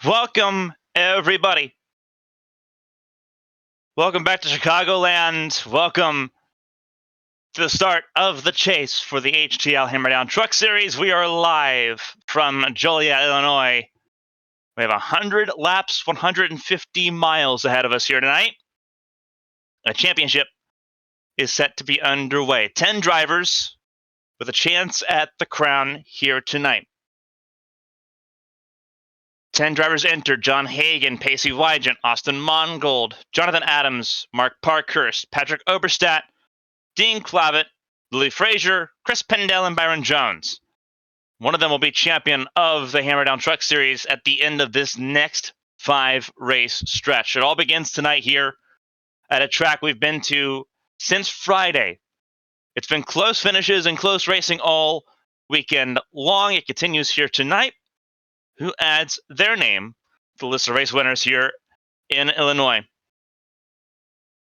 Welcome, everybody. Welcome back to Chicagoland. Welcome to the start of the chase for the HTL Hammerdown Truck Series. We are live from Joliet, Illinois. We have 100 laps, 150 miles ahead of us here tonight. A championship is set to be underway. 10 drivers with a chance at the crown here tonight. 10 drivers entered: John Hagen, Pacey Wygant, Austin Mongold, Jonathan Adams, Mark Parkhurst, Patrick Oberstadt, Dean Clavitt, Lily Frazier, Chris Pendell, and Byron Jones. One of them will be champion of the Hammerdown Truck Series at the end of this next 5-race stretch. It all begins tonight here at a track we've been to since Friday. It's been close finishes and close racing all weekend long. It continues here tonight. Who adds their name to the list of race winners here in Illinois?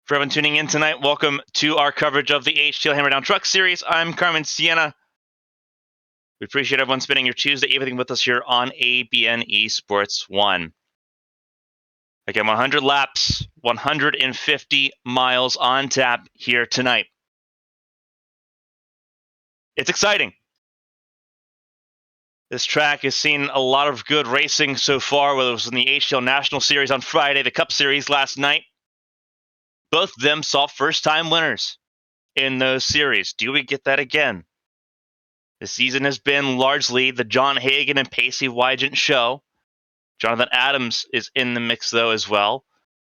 For everyone tuning in tonight, welcome to our coverage of the HTL Hammerdown Truck Series. I'm Carmen, Sienna. We appreciate everyone spending your Tuesday evening with us here on ABN Esports 1. Again, 100 laps, 150 miles on tap here tonight. It's exciting. This track has seen a lot of good racing so far, whether it was in the HTL National Series on Friday, the Cup Series last night. Both of them saw first-time winners in those series. Do we get that again? The season has been largely the John Hagen and Pacey Wygant show. Jonathan Adams is in the mix, though, as well.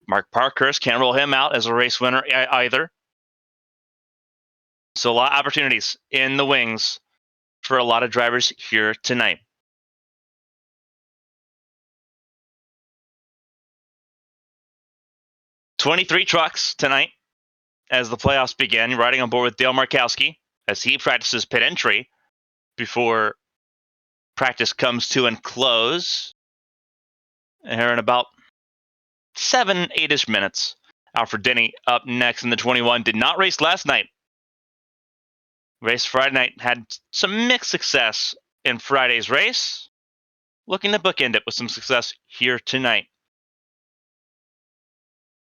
Mark Parkhurst can't roll him out as a race winner either. So a lot of opportunities in the wings for a lot of drivers here tonight. "23 trucks tonight as the playoffs begin, riding on board with Dale Markowski as he practices pit entry before practice comes to a close here in about 7-8ish minutes. Alfred Denny up next in the 21. Did not race last night. Race Friday night, had some mixed success in Friday's race. Looking to bookend it with some success here tonight.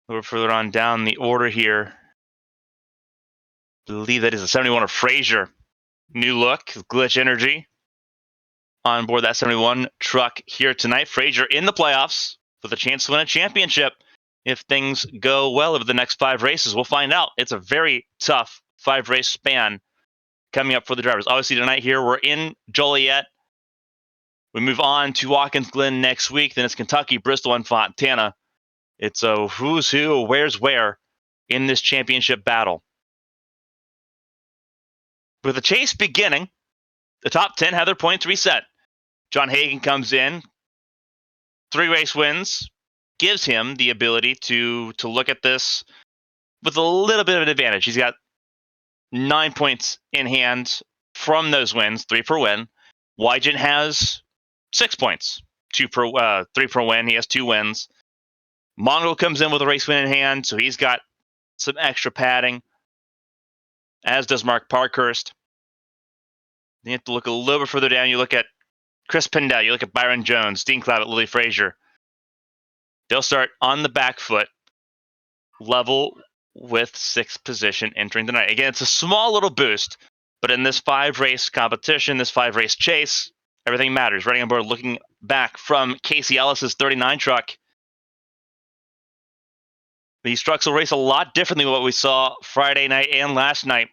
A little further on down the order here, I believe that is a 71 of Frazier. New look, Glitch Energy on board that 71 truck here tonight. Frazier in the playoffs with a chance to win a championship if things go well over the next 5 races. We'll find out. It's a very tough 5-race span coming up for the drivers. Obviously, tonight here, we're in Joliet. We move on to Watkins Glen next week. Then it's Kentucky, Bristol, and Fontana. It's a who's who, where's where in this championship battle. With the chase beginning, the top 10 have their points reset. John Hagen comes in, 3 race wins, gives him the ability to look at this with a little bit of an advantage. He's got 9 points in hand from those wins, 3 per win. Wygant has 6 points, 3 per win. He has 2 wins. Mongo comes in with a race win in hand, so he's got some extra padding, as does Mark Parkhurst. You have to look a little bit further down. You look at Chris Pendell, you look at Byron Jones, Dean Clavitt, Lily Frazier. They'll start on the back foot, level with 6th position entering the night. Again, it's a small little boost, but in this 5-race competition, this 5-race chase, everything matters. Riding on board, looking back from Casey Ellis's 39 truck. These trucks will race a lot differently than what we saw Friday night and last night.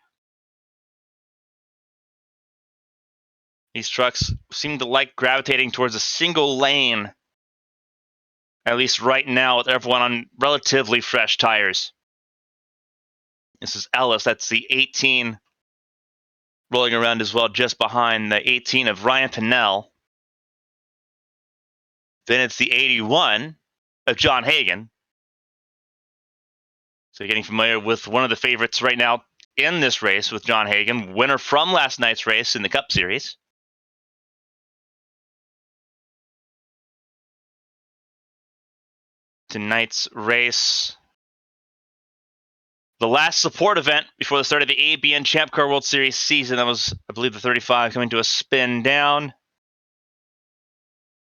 These trucks seem to like gravitating towards a single lane, at least right now, with everyone on relatively fresh tires. This is Ellis. That's the 18 rolling around as well, just behind the 18 of Ryan Pinnell. Then it's the 81 of John Hagen. So you're getting familiar with one of the favorites right now in this race with John Hagen, winner from last night's race in the Cup Series. Tonight's race, the last support event before the start of the ABN Champ Car World Series season. That was, I believe, the 35 coming to a spin down.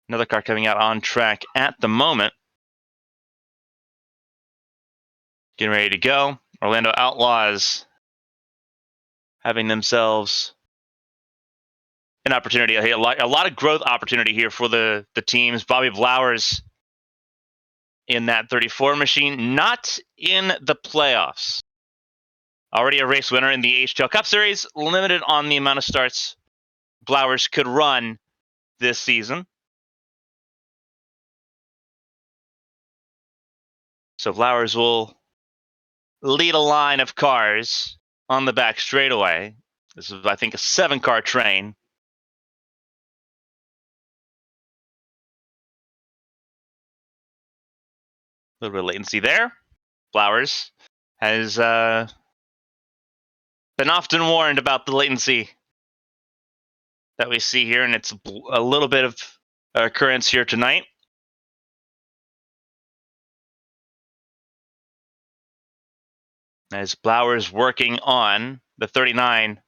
Another car coming out on track at the moment. Getting ready to go. Orlando Outlaws having themselves an opportunity. A lot of growth opportunity here for the teams. Bobby Blowers in that 34 machine, not in the playoffs. Already a race winner in the HTL Cup Series, limited on the amount of starts Blowers could run this season. So Blowers will lead a line of cars on the back straightaway. This is, I think, a 7-car train. A little bit of latency there. Blowers has been often warned about the latency that we see here, and it's a little bit of occurrence here tonight. As Blowers working on the 39.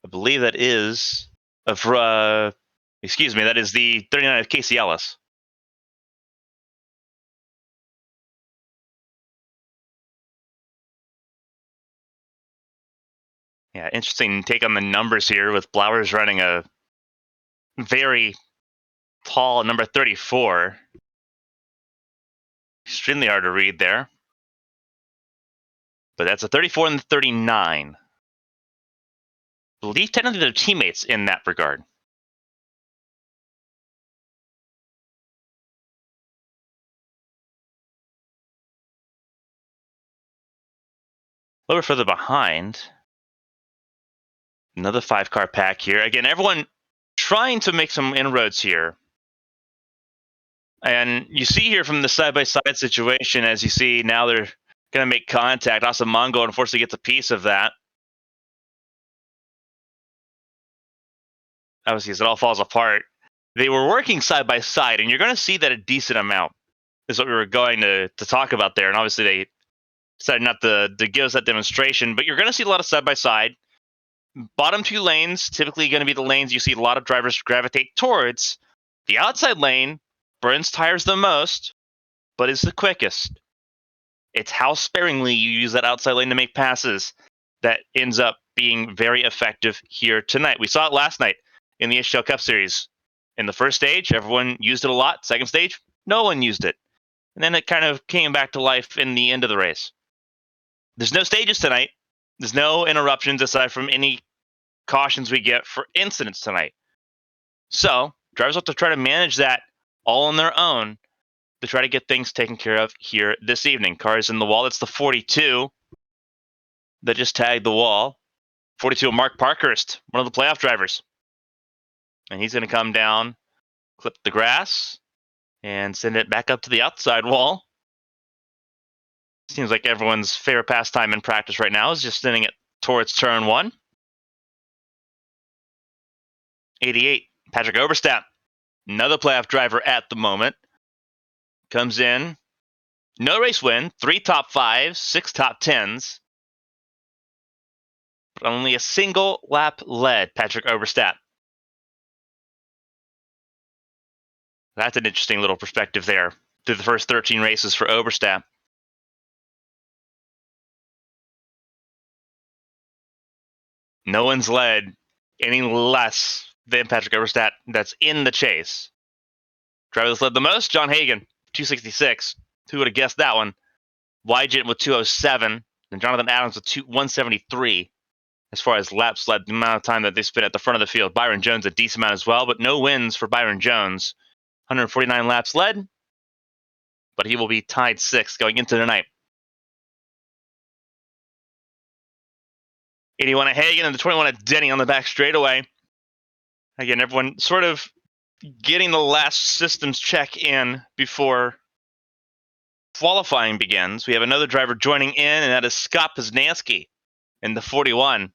I believe that is that is the 39 of Casey Ellis. Yeah, interesting take on the numbers here with Blowers running a very tall number 34. Extremely hard to read there. But that's a 34 and the 39. I believe technically they're teammates in that regard. A little bit further behind. Another 5-car pack here. Again, everyone trying to make some inroads here. And you see here from the side-by-side situation, as you see now they're going to make contact. Austin Mongo unfortunately gets a piece of that. Obviously, as it all falls apart, they were working side by side, and you're going to see that a decent amount is what we were going to talk about there. And obviously, they decided not to give us that demonstration, but you're going to see a lot of side by side. Bottom 2 lanes typically going to be the lanes you see a lot of drivers gravitate towards. The outside lane burns tires the most, but is the quickest. It's how sparingly you use that outside lane to make passes that ends up being very effective here tonight. We saw it last night in the HTL Cup Series. In the first stage, everyone used it a lot. Second stage, no one used it. And then it kind of came back to life in the end of the race. There's no stages tonight. There's no interruptions aside from any cautions we get for incidents tonight. So drivers have to try to manage that all on their own to try to get things taken care of here this evening. Cars in the wall. It's the 42 that just tagged the wall. 42 Mark Parkhurst, one of the playoff drivers. And he's going to come down, clip the grass, and send it back up to the outside wall. Seems like everyone's favorite pastime in practice right now is just sending it towards turn 1. 88, Patrick Oberstadt, another playoff driver at the moment. Comes in, no race win, 3 top 5s, 6 top 10s. But only a single lap led, Patrick Oberstadt. That's an interesting little perspective there through the first 13 races for Oberstadt. No one's led any less than Patrick Oberstadt that's in the chase. Driver that's led the most, John Hagan, 266. Who would have guessed that one? Wygent with 207, and Jonathan Adams with 173. As far as laps led, the amount of time that they spent at the front of the field. Byron Jones a decent amount as well, but no wins for Byron Jones. 149 laps led, but he will be tied 6th going into the night. 81 at Hagan and the 21 at Denny on the back straightaway. Again, everyone sort of getting the last systems check in before qualifying begins. We have another driver joining in, and that is Scott Poznansky in the 41.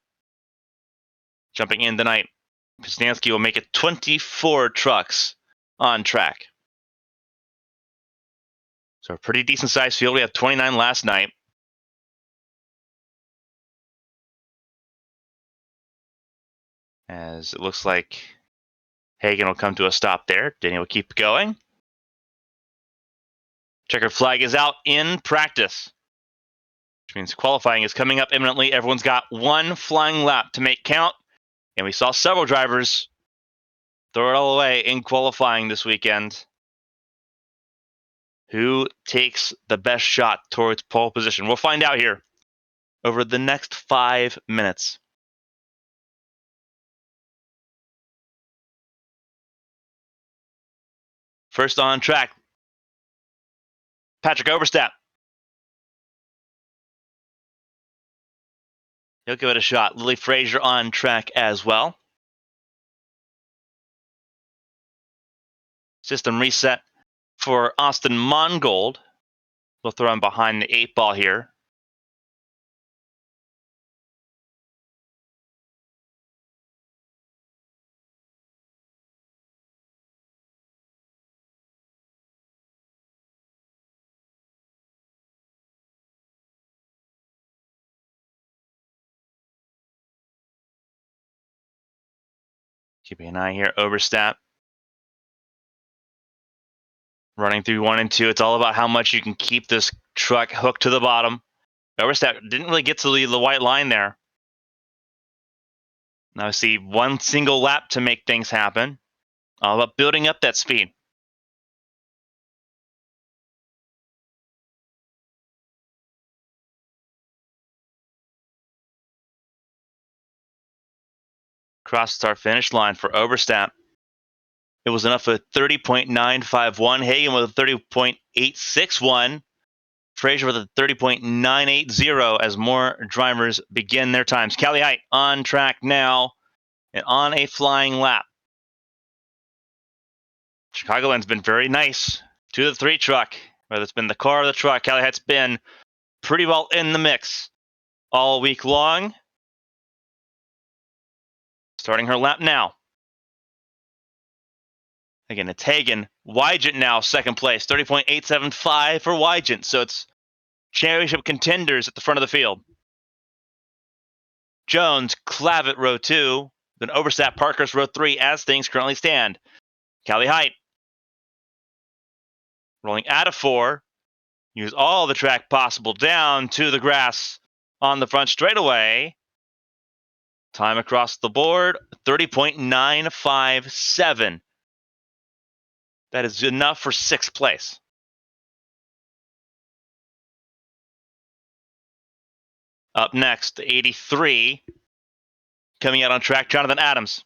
Jumping in tonight, Poznansky will make it 24 trucks on track. So a pretty decent sized field. We had 29 last night. As it looks like Hagen will come to a stop there. Denny will keep going. Checkered flag is out in practice, which means qualifying is coming up imminently. Everyone's got one flying lap to make count, and we saw several drivers throw it all away in qualifying this weekend. Who takes the best shot towards pole position? We'll find out here over the next 5 minutes. First on track, Patrick Overstep. He'll give it a shot. Lily Frazier on track as well. System reset for Austin Mongold. We'll throw him behind the 8 ball here. Keeping an eye here, Overstep. Running through 1 and 2. It's all about how much you can keep this truck hooked to the bottom. Overstep didn't really get to the white line there. Now I see one single lap to make things happen. All about building up that speed. Cross start finish line for Overstep. It was enough for 30.951. Hagen with a 30.861. Frazier with a 30.980 as more drivers begin their times. Callie Height on track now and on a flying lap. Chicagoland's been very nice to the 3 truck. Whether it's been the car or the truck, Callie Height's been pretty well in the mix all week long. Starting her lap now. Again, it's Hagen. Wygant now second place, 30.875 for Wygant. So it's championship contenders at the front of the field. Jones, Clavitt, row 2. Then Overstep, Parkhurst, row 3, as things currently stand. Callie Height rolling out of 4. Use all the track possible down to the grass on the front straightaway. Time across the board, 30.957. That is enough for 6th place. Up next, 83. Coming out on track, Jonathan Adams.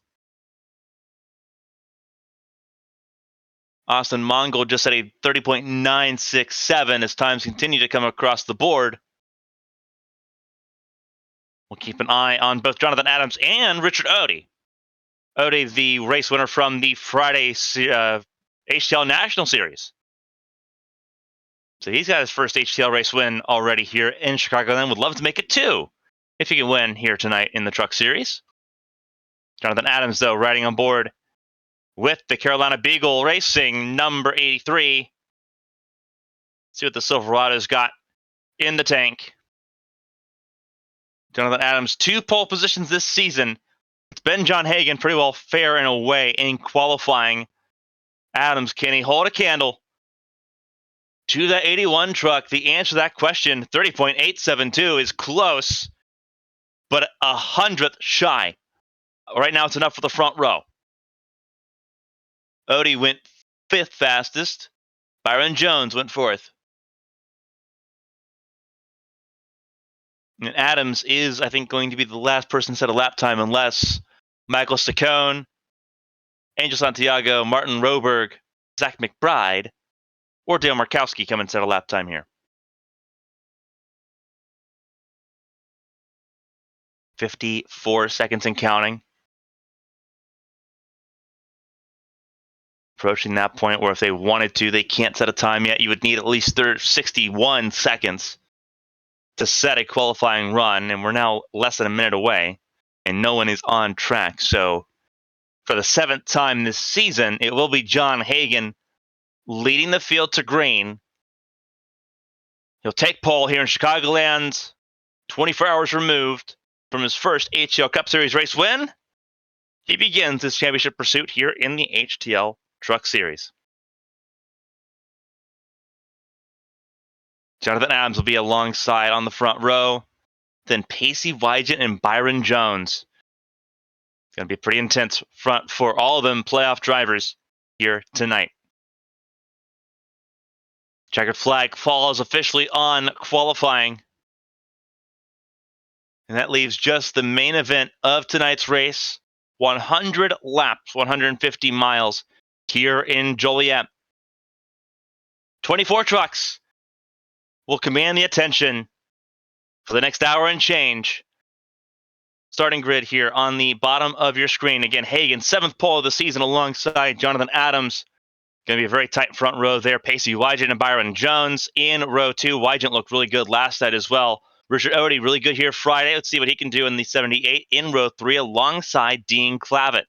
Austin Mongold just at a 30.967 as times continue to come across the board. We'll keep an eye on both Jonathan Adams and Richard Odie. Odie, the race winner from the Friday HTL National Series. So he's got his first HTL race win already here in Chicagoland. Would love to make it 2 if he can win here tonight in the Truck Series. Jonathan Adams, though, riding on board with the Carolina Beagle Racing number 83. See what the Silverado's got in the tank. Jonathan Adams, 2 pole positions this season. It's been John Hagen pretty well fair in a way in qualifying. Adams, can he hold a candle to that 81 truck? The answer to that question, 30.872, is close, but 100th shy. Right now, it's enough for the front row. Odie went 5th fastest. Byron Jones went 4th. And Adams is, I think, going to be the last person to set a lap time unless Michael Saccone, Angel Santiago, Martin Roberg, Zach McBride, or Dale Markowski come and set a lap time here. 54 seconds and counting. Approaching that point where if they wanted to, they can't set a time yet. You would need at least 61 seconds to set a qualifying run, and we're now less than a minute away, and no one is on track. So for the 7th time this season, it will be John Hagen leading the field to green. He'll take pole here in Chicagoland, 24 hours removed from his first HTL Cup Series race win. He begins his championship pursuit here in the HTL Truck Series. Jonathan Adams will be alongside on the front row. Then Pacey Wygant and Byron Jones. It's going to be a pretty intense front for all of them playoff drivers here tonight. Checkered flag falls officially on qualifying. And that leaves just the main event of tonight's race. 100 laps, 150 miles here in Joliet. 24 trucks will command the attention for the next hour and change. Starting grid here on the bottom of your screen. Again, Hagan, 7th pole of the season alongside Jonathan Adams. Going to be a very tight front row there. Pacey Wygant and Byron Jones in row 2. Wygant looked really good last night as well. Richard Odie, really good here Friday. Let's see what he can do in the 78 in row 3 alongside Dean Clavitt.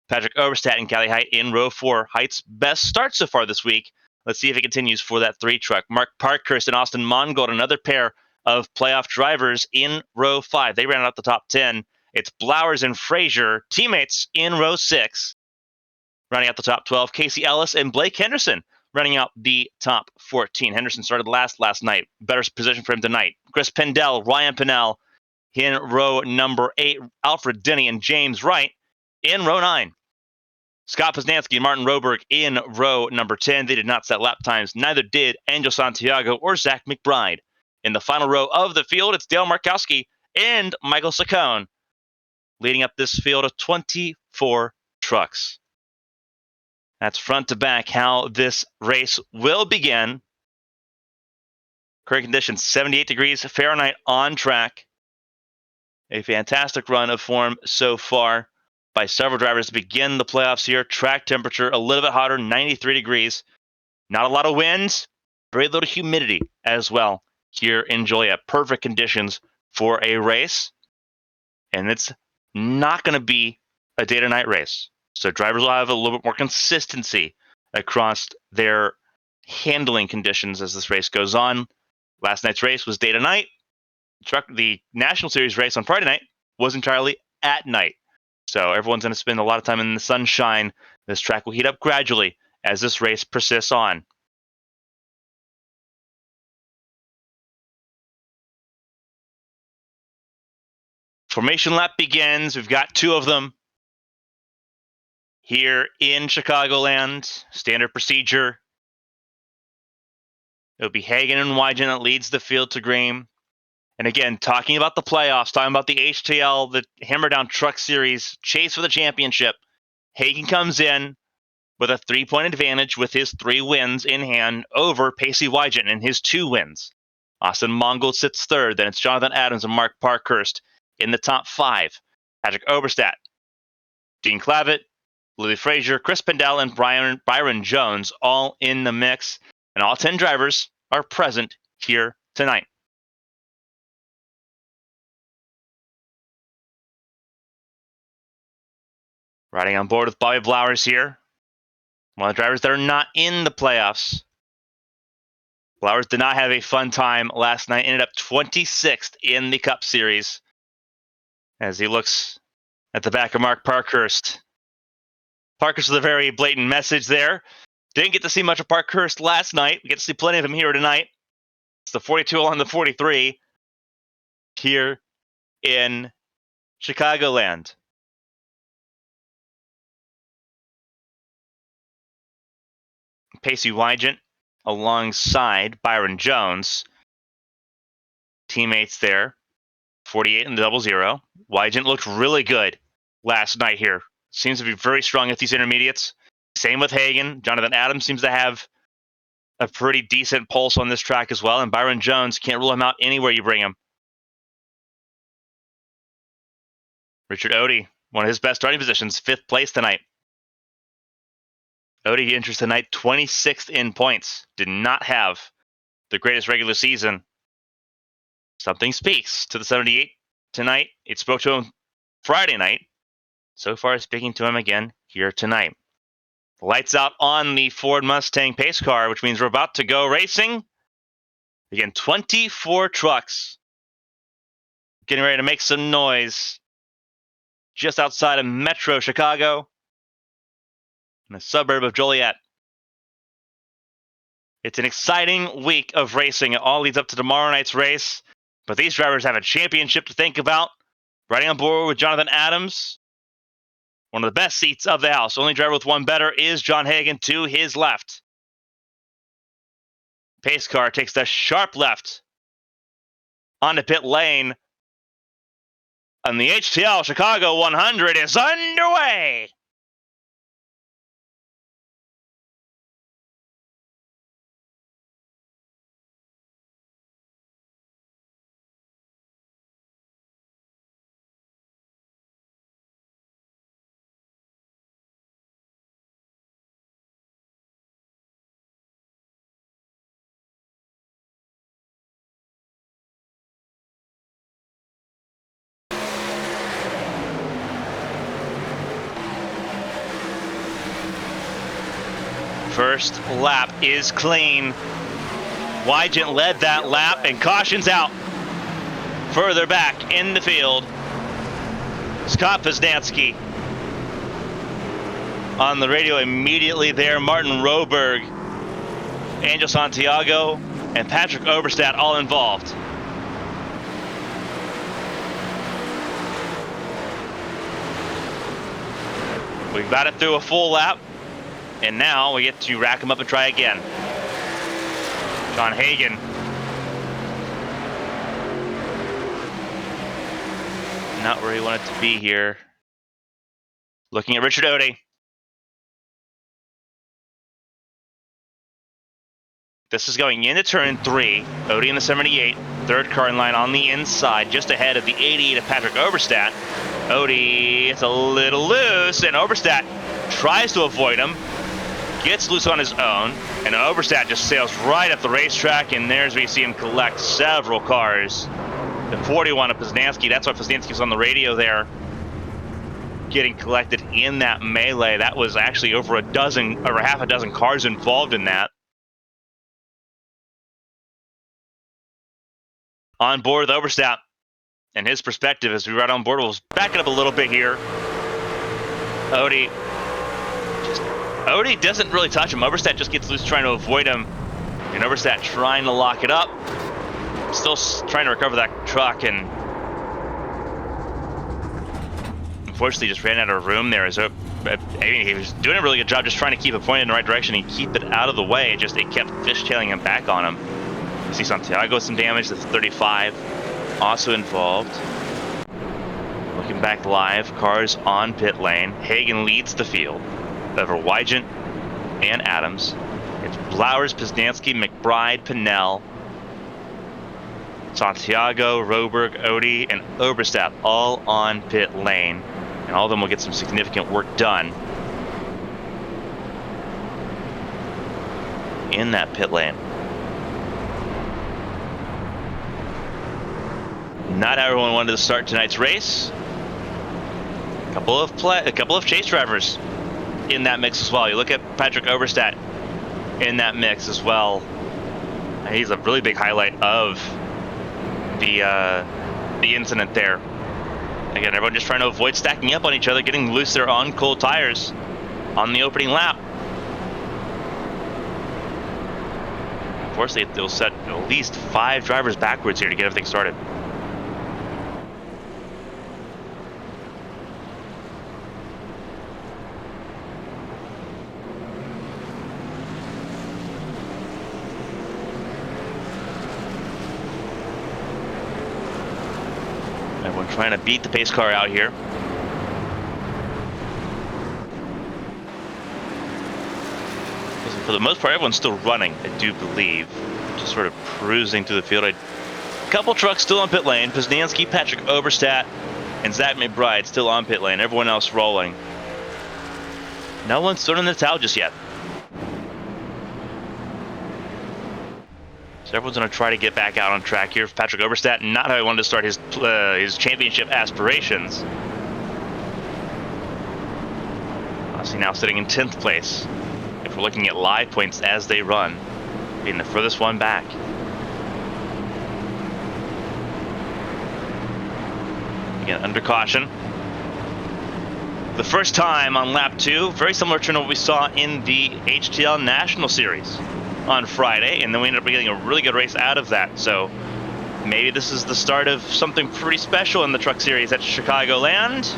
Patrick Oberstadt and Callie Height in row 4. Height's best start so far this week. Let's see if it continues for that 3 truck. Mark Parkhurst and Austin Mongold, another pair of playoff drivers in row 5. They ran out the top 10. It's Blowers and Frazier, teammates in row 6. Running out the top 12, Casey Ellis and Blake Henderson running out the top 14. Henderson started last night. Better position for him tonight. Chris Pendell, Ryan Pinnell in row number 8. Alfred Denny and James Wright in row 9. Scott Poznansky and Martin Roberg in row number 10. They did not set lap times. Neither did Angel Santiago or Zach McBride. In the final row of the field, it's Dale Markowski and Michael Saccone leading up this field of 24 trucks. That's front to back how this race will begin. Current conditions, 78 degrees Fahrenheit on track. A fantastic run of form so far by several drivers to begin the playoffs here. Track temperature a little bit hotter, 93 degrees. Not a lot of wind, very little humidity as well here in Joliet. Perfect conditions for a race. And it's not going to be a day to night race. So drivers will have a little bit more consistency across their handling conditions as this race goes on. Last night's race was day to night. The National Series race on Friday night was entirely at night. So everyone's going to spend a lot of time in the sunshine. This track will heat up gradually as this race persists on. Formation lap begins. We've got 2 of them here in Chicagoland. Standard procedure. It'll be Hagan and Wygant that leads the field to green. And again, talking about the playoffs, talking about the HTL, the Hammer Down Truck Series chase for the championship. Hagan comes in with a 3-point advantage with his 3 wins in hand over Pacey Wygant and his 2 wins. Austin Mongold sits 3rd. Then it's Jonathan Adams and Mark Parkhurst in the top 5. Patrick Oberstadt, Dean Clavitt, Lily Frazier, Chris Pendell, and Byron Jones all in the mix. And all 10 drivers are present here tonight. Riding on board with Bobby Blowers here. One of the drivers that are not in the playoffs. Blowers did not have a fun time last night. Ended up 26th in the Cup Series. As he looks at the back of Mark Parkhurst. Parkhurst with a very blatant message there. Didn't get to see much of Parkhurst last night. We get to see plenty of him here tonight. It's the 42 on the 43 here in Chicagoland. Pacey Wygant alongside Byron Jones. Teammates there. 48 in the 00. Wygant looked really good last night here. Seems to be very strong at these intermediates. Same with Hagan. Jonathan Adams seems to have a pretty decent pulse on this track as well. And Byron Jones, can't rule him out anywhere you bring him. Richard Odie, one of his best starting positions, 5th place tonight. Odie enters tonight 26th in points. Did not have the greatest regular season. Something speaks to the 78 tonight. It spoke to him Friday night. So far, speaking to him again here tonight. Lights out on the Ford Mustang pace car, which means we're about to go racing. Again, 24 trucks getting ready to make some noise just outside of Metro Chicago, in a suburb of Joliet. It's an exciting week of racing. It all leads up to tomorrow night's race, but these drivers have a championship to think about. Riding on board with Jonathan Adams, one of the best seats of the house. Only driver with one better is John Hagan to his left. Pace car takes the sharp left onto pit lane, and the HTL Chicago 100 is underway. First lap is clean. Wygent led that lap and cautions out. Further back in the field, Scott Poznansky. On the radio immediately there, Martin Roberg, Angel Santiago, and Patrick Oberstadt all involved. We've got it through a full lap, and now we get to rack them up and try again. John Hagan. Not where he wanted to be here. Looking at Richard Odie. This is going into turn 3. Odie in the 78. Third car in line on the inside, just ahead of the 88 of Patrick Oberstadt. Odie is a little loose, and Oberstadt tries to avoid him. Gets loose on his own, and Oberstadt just sails right up the racetrack, and there's where you see him collect several cars. The 41 of Poznansky, that's why Poznansky's on the radio there, getting collected in that melee. That was actually over half a dozen cars involved in that. On board with Oberstadt, and his perspective as we ride on board, we'll back it up a little bit here. Odie doesn't really touch him. Oberstadt just gets loose trying to avoid him. And Oberstadt trying to lock it up. Still trying to recover that truck, and unfortunately just ran out of room there. He was doing a really good job just trying to keep it pointed in the right direction and keep it out of the way. It kept fishtailing him back on him. You see Santiago with some damage. That's 35 also involved. Looking back live, cars on pit lane. Hagan leads the field over Wygent and Adams. It's Blowers, Poznansky, McBride, Pinnell, Santiago, Roberg, Odie, and Oberstadt all on pit lane. And all of them will get some significant work done in that pit lane. Not everyone wanted to start tonight's race. A couple of chase drivers in that mix as well. You look at Patrick Oberstadt in that mix as well. He's a really big highlight of the incident there. Again, everyone just trying to avoid stacking up on each other, getting loose their on cold tires on the opening lap. Unfortunately, they'll set at least 5 drivers backwards here to get everything started. Everyone trying to beat the pace car out here. For the most part, everyone's still running, I do believe. Just sort of cruising through the field. A couple trucks still on pit lane. Poznansky, Patrick Oberstadt, and Zach McBride still on pit lane. Everyone else rolling. No one's thrown in the towel just yet. So everyone's going to try to get back out on track here. Patrick Oberstadt, not how he wanted to start his championship aspirations. Obviously now sitting in 10th place. If we're looking at live points as they run, being the furthest one back. Again, under caution. The first time on lap 2, very similar to what we saw in the HTL National Series on Friday, and then we ended up getting a really good race out of that. So maybe this is the start of something pretty special in the Truck Series at Chicagoland.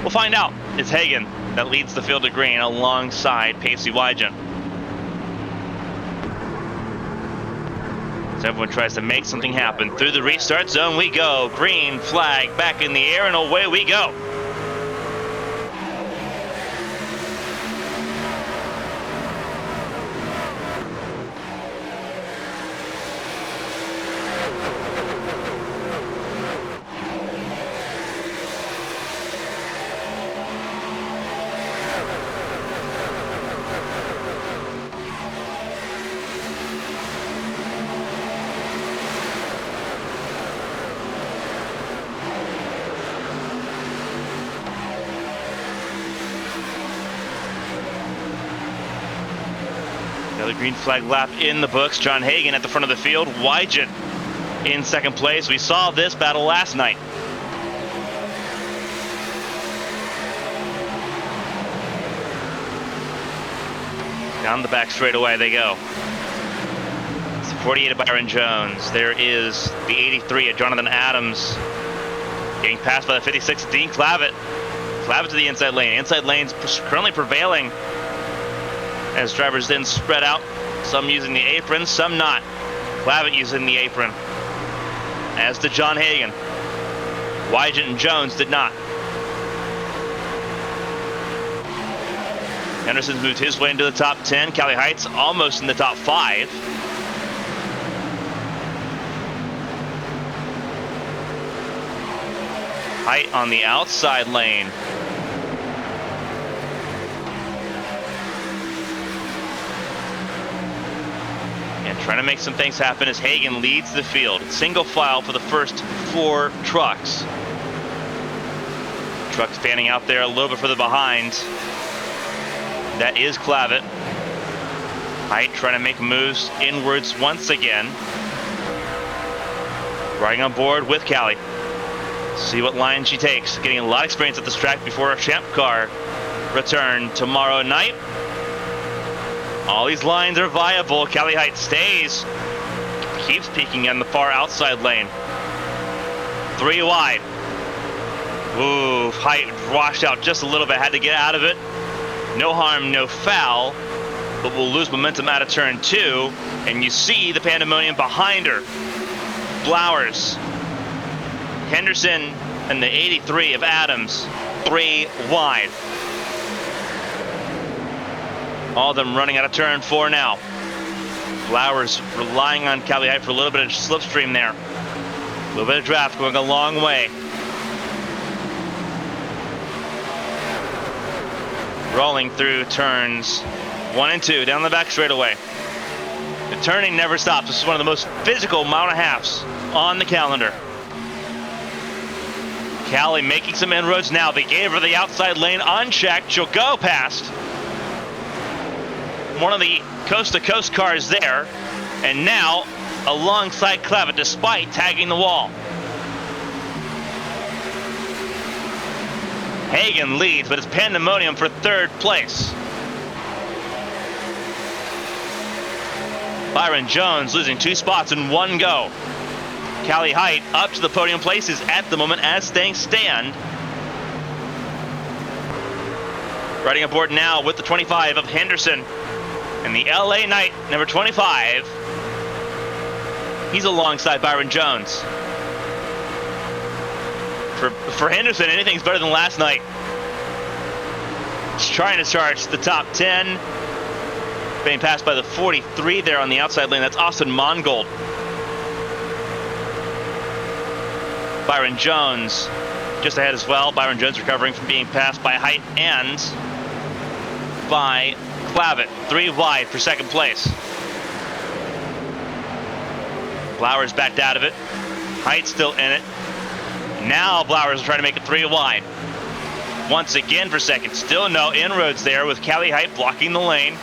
We'll find out. It's Hagen that leads the field to green alongside Pacey Wygent. So everyone tries to make something happen. Through the restart zone we go. Green flag back in the air, and away we go. Another green flag lap in the books. John Hagen at the front of the field. Wygent in second place. We saw this battle last night. Down the back straightaway they go. It's the 48 of Byron Jones. There is the 83 of Jonathan Adams. Getting passed by the 56 of Dean Clavitt. Clavitt to the inside lane. Inside lane's currently prevailing as drivers then spread out, some using the apron, some not. Clavitt using the apron, as did John Hagen. Wygent and Jones did not. Henderson's moved his way into the top 10. Cali Heights almost in the top 5. Height on the outside lane. Trying to make some things happen as Hagen leads the field. Single file for the first 4 trucks. Truck fanning out there a little bit further behind. That is Clavitt. Height trying to make moves inwards once again. Riding on board with Callie. See what line she takes. Getting a lot of experience at this track before a champ car return tomorrow night. All these lines are viable. Cali Heights stays. Keeps peeking on the far outside lane. 3 wide. Ooh, Height washed out just a little bit. Had to get out of it. No harm, no foul. But we'll lose momentum out of turn 2. And you see the pandemonium behind her. Blowers. Henderson and the 83 of Adams. 3 wide. All of them running out of turn 4 now. Flowers relying on Cali Height for a little bit of slipstream there. A little bit of draft going a long way. Rolling through turns 1 and 2 down the back straightaway. The turning never stops. This is one of the most physical mile and a halves on the calendar. Cali making some inroads now. They gave her the outside lane unchecked. She'll go past one of the coast-to-coast cars there, and now alongside Clavitt despite tagging the wall. Hagen leads, but it's pandemonium for 3rd place. Byron Jones losing 2 spots in 1 go. Cali Height up to the podium places at the moment as things stand. Riding aboard now with the 25 of Henderson. And the LA Knight, number 25, he's alongside Byron Jones. For Henderson, anything's better than last night. He's trying to charge the top 10. Being passed by the 43 there on the outside lane. That's Austin Mongold. Byron Jones just ahead as well. Byron Jones recovering from being passed by Height and by Clavitt. 3 wide for 2nd place. Blowers backed out of it. Height still in it. Now Blowers will try to make it 3 wide. Once again for 2nd. Still no inroads there with Cali Height blocking the lane.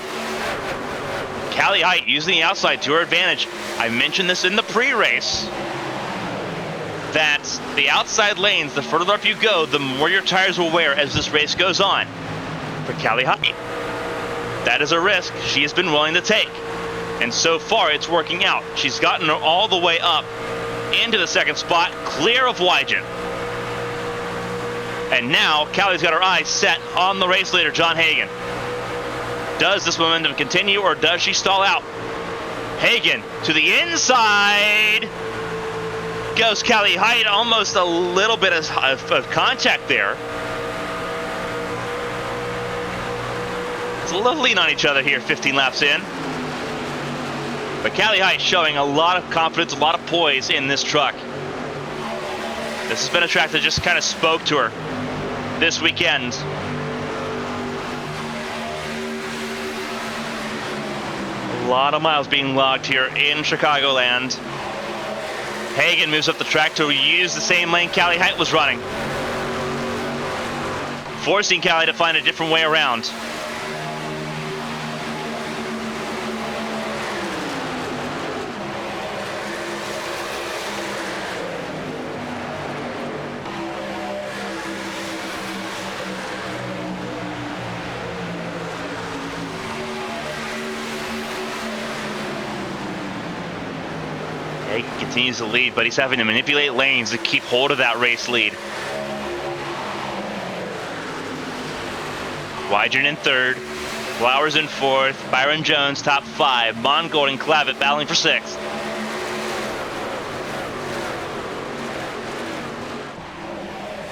Cali Height using the outside to her advantage. I mentioned this in the pre-race that the outside lanes, the further up you go, the more your tires will wear as this race goes on. For Callie Height, that is a risk she has been willing to take. And so far, it's working out. She's gotten her all the way up into the second spot, clear of Wygen. And now, Callie's got her eyes set on the race leader, John Hagen. Does this momentum continue, or does she stall out? Hagen to the inside. Goes Callie Height, almost a little bit of contact there. It's a little lean on each other here, 15 laps in. But Callie Height showing a lot of confidence, a lot of poise in this truck. This has been a track that just kind of spoke to her this weekend. A lot of miles being logged here in Chicagoland. Hagen moves up the track to use the same lane Callie Height was running, forcing Callie to find a different way around. Hagen continues to lead, but he's having to manipulate lanes to keep hold of that race lead. Wygen in third, Flowers in fourth, Byron Jones top five, Mongold and Clavitt battling for sixth.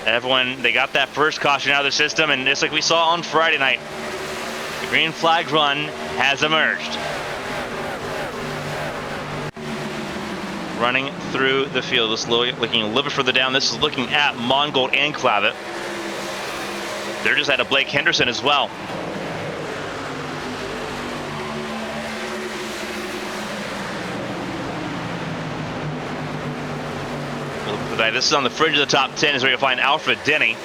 Everyone, they got that first caution out of their system, and just like we saw on Friday night, the green flag run has emerged. Running through the field, this looking a little bit further down. This is looking at Mongold and Clavitt. They're just at a Blake Henderson as well. This is on the fringe of the top 10 is where you'll find Alfred Denny.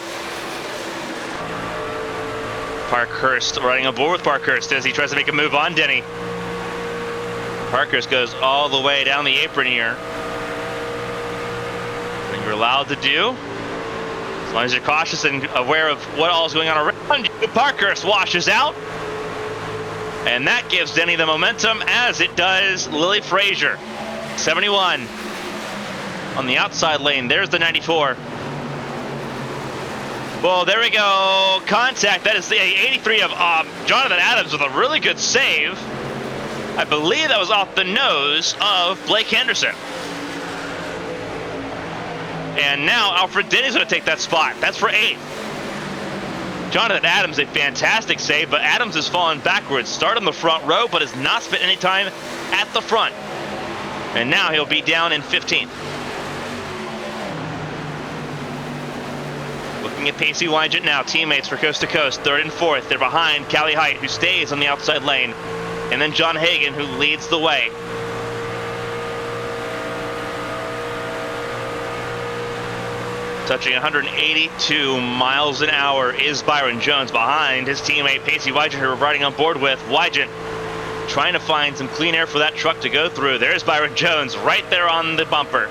Parkhurst running aboard with Parkhurst as he tries to make a move on Denny. Parkhurst goes all the way down the apron here. What you're allowed to do, as long as you're cautious and aware of what all is going on around you, Parkhurst washes out. And that gives Denny the momentum, as it does Lily Frazier. 71 on the outside lane. There's the 94. Well, there we go. Contact. That is the 83 of Jonathan Adams with a really good save. I believe that was off the nose of Blake Henderson. And now Alfred Denny's going to take that spot. That's for 8th. Jonathan Adams, a fantastic save, but Adams has fallen backwards. Start on the front row, but has not spent any time at the front. And now he'll be down in 15th. Looking at Pacey Wygen now, teammates for Coast to Coast, 3rd and 4th. They're behind Callie Height, who stays on the outside lane. And then John Hagen, who leads the way. Touching 182 miles an hour is Byron Jones behind his teammate Pacey Wygen, who we're riding on board with. Wygen trying to find some clean air for that truck to go through. There's Byron Jones right there on the bumper.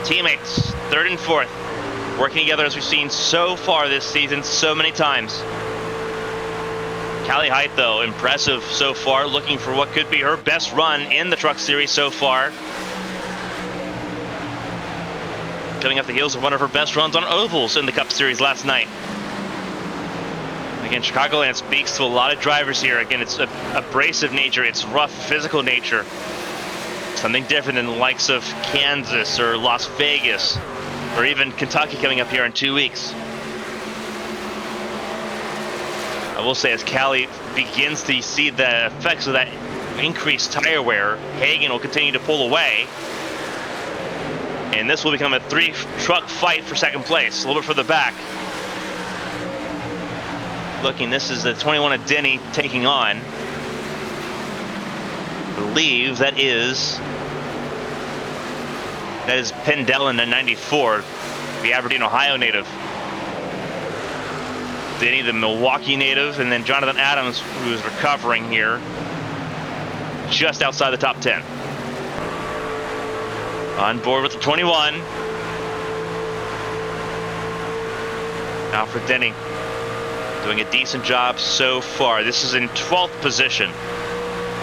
Teammates, 3rd and 4th, working together as we've seen so far this season so many times. Callie Height, though, impressive so far, looking for what could be her best run in the Truck Series so far. Coming off the heels of one of her best runs on ovals in the Cup Series last night. Again, Chicagoland speaks to a lot of drivers here. Again, it's abrasive nature, it's rough physical nature. Something different than the likes of Kansas or Las Vegas, or even Kentucky coming up here in 2 weeks. I will say, as Callie begins to see the effects of that increased tire wear, Hagen will continue to pull away. And this will become a 3-truck fight for second place, a little bit further back. Looking, this is the 21 of Denny taking on. I believe that is Pendellan at 94, the Aberdeen, Ohio native. Denny, the Milwaukee native, and then Jonathan Adams, who is recovering here, just outside the top 10. On board with the 21. Alfred Denny doing a decent job so far. This is in 12th position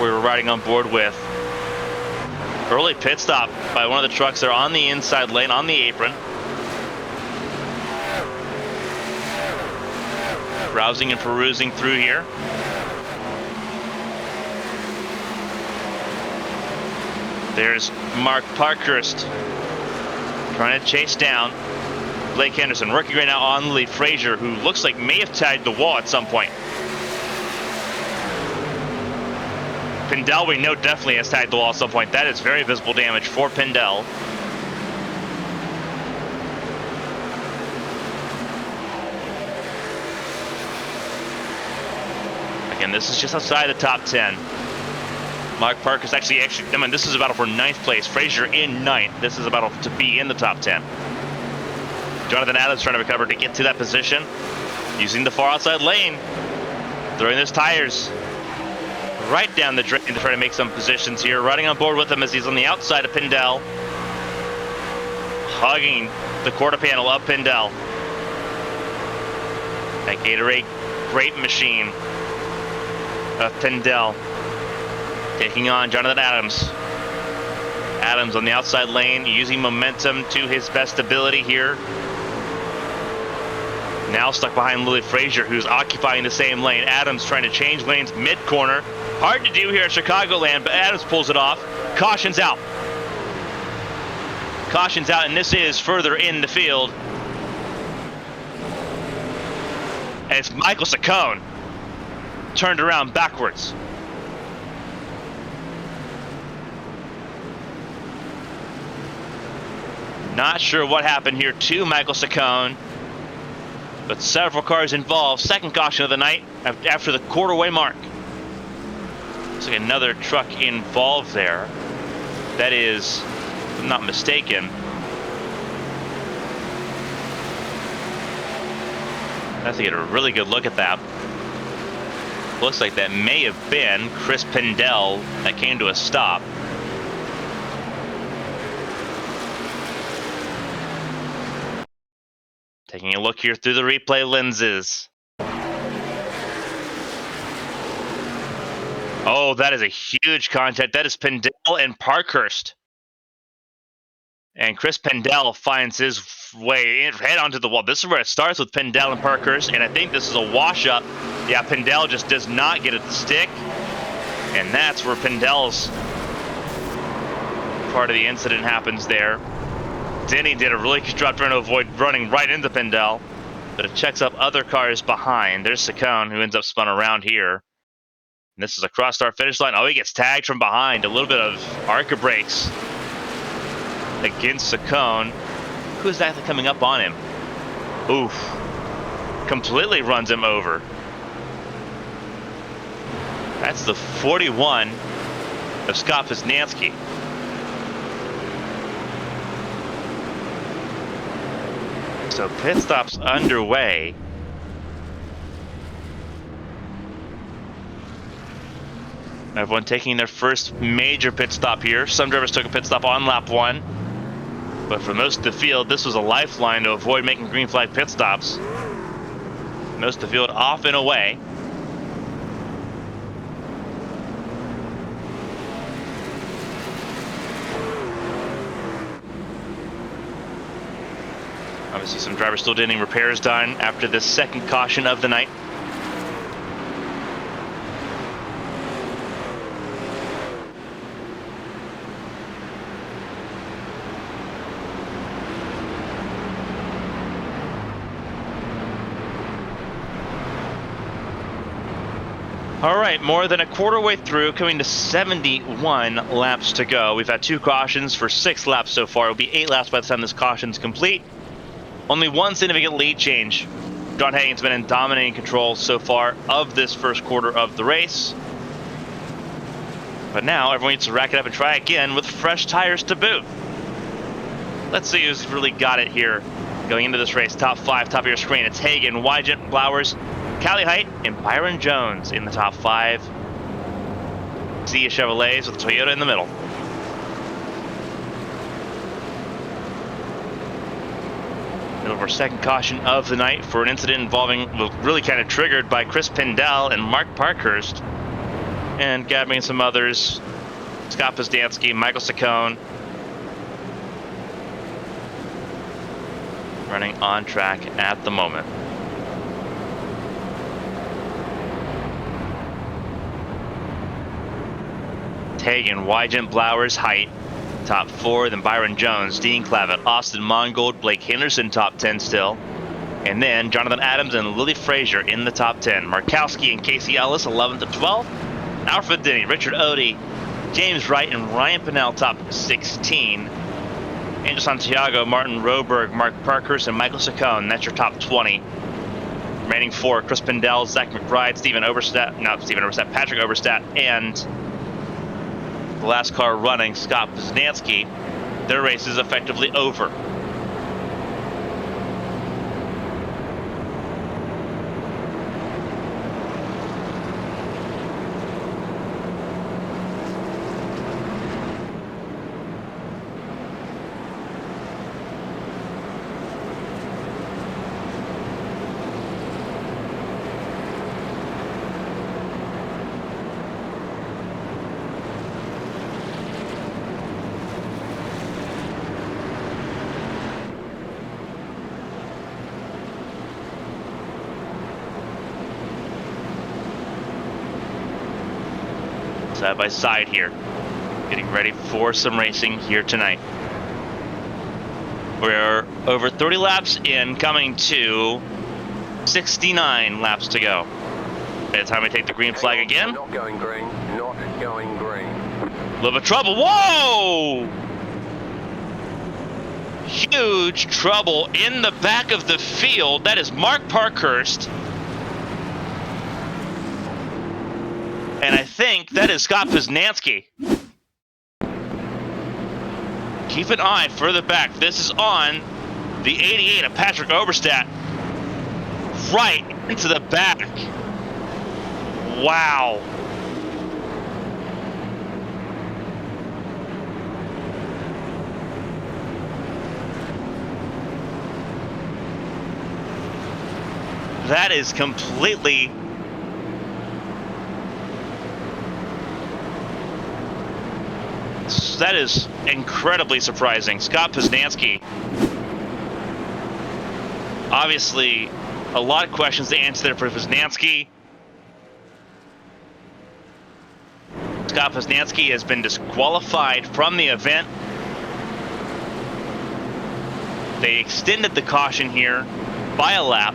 we were riding on board with. Early pit stop by one of the trucks there on the inside lane on the apron. Browsing and perusing through here. There's Mark Parkhurst trying to chase down Blake Henderson, working right now on Lee Frazier, who looks like may have tagged the wall at some point. Pindell, we know, definitely has tagged the wall at some point. That is very visible damage for Pindell. Again, this is just outside the top 10. Mark Parker's actually, I mean, this is a battle for 9th place. Frazier in 9th. This is a battle to be in the top 10. Jonathan Adams trying to recover to get to that position. Using the far outside lane. Throwing those tires right down the drain to try to make some positions here. Riding on board with him as he's on the outside of Pindell. Hugging the quarter panel of Pindell. That Gatorade grape machine of Pindell. Taking on Jonathan Adams. Adams on the outside lane, using momentum to his best ability here. Now stuck behind Lily Frazier, who's occupying the same lane. Adams trying to change lanes mid-corner. Hard to do here at Chicagoland, but Adams pulls it off. Caution's out. Caution's out, and this is further in the field. And it's Michael Saccone turned around backwards. Not sure what happened here to Michael Saccone, but several cars involved. Second caution of the night after the quarter-way mark. Looks like another truck involved there. That is, if I'm not mistaken, I have to get a really good look at that. Looks like that may have been Chris Pindell that came to a stop. Taking a look here through the replay lenses. Oh, that is a huge contact. That is Pindell and Parkhurst. And Chris Pindell finds his way head onto the wall. This is where it starts with Pindell and Parkhurst, and I think this is a wash-up. Yeah, Pindell just does not get it to stick, and that's where Pindell's part of the incident happens there. Denny did a really good job trying to avoid running right into Pindell, but it checks up other cars behind. There's Saccone, who ends up spun around here. And this is across our finish line. Oh, he gets tagged from behind. A little bit of ARCA brakes against Saccone. Who is that coming up on him? Oof. Completely runs him over. That's the 41 of Scott Poznansky. So pit stop's underway. Everyone taking their first major pit stop here. Some drivers took a pit stop on lap 1. But for most of the field, this was a lifeline to avoid making green flag pit stops. Most of the field off and away. Obviously, some drivers still getting repairs done after this second caution of the night. All right, more than a quarter way through, coming to 71 laps to go. We've had 2 cautions for 6 laps so far. It'll be 8 laps by the time this caution's complete. Only one significant lead change. John Hagen's been in dominating control so far of this first quarter of the race. But now everyone needs to rack it up and try again with fresh tires to boot. Let's see who's really got it here going into this race. Top 5, top of your screen. It's Hagen, Wygant, Blowers, Callie Height, and Byron Jones in the top 5. Sea Chevrolets with Toyota in the middle. of our second caution of the night for an incident involving, well, really kind of triggered by Chris Pindell and Mark Parkhurst, and gabbing some others, Scott Posnansky, Michael Saccone, running on track at the moment. Hagen, Wygent, Blowers, Height, top 4, then Byron Jones, Dean Clavitt, Austin Mongold, Blake Henderson, top 10 still. And then Jonathan Adams and Lily Frazier in the top 10. Markowski and Casey Ellis, 11th to 12th. Alfred Denny, Richard Odie, James Wright, and Ryan Pinnell, top 16. Angel Santiago, Martin Roberg, Mark Parkhurst, and Michael Saccone. That's your top 20. Remaining 4, Chris Pindell, Zach McBride, Patrick Oberstadt, and the last car running, Scott Posnansky. Their race is effectively over. Side by side here, getting ready for some racing here tonight. We're over 30 laps in, coming to 69 laps to go. By the time we take the green flag again. Not going green, not going green. A little bit of trouble, whoa! Huge trouble in the back of the field. That is Mark Parkhurst. And I think that is Scott Posnansky. Keep an eye further back. This is on the 88 of Patrick Oberstadt. Right into the back. Wow. That is completely... That is incredibly surprising. Scott Posnansky, obviously a lot of questions to answer there for Posnansky. Scott Posnansky has been disqualified from the event. They extended the caution here by a lap,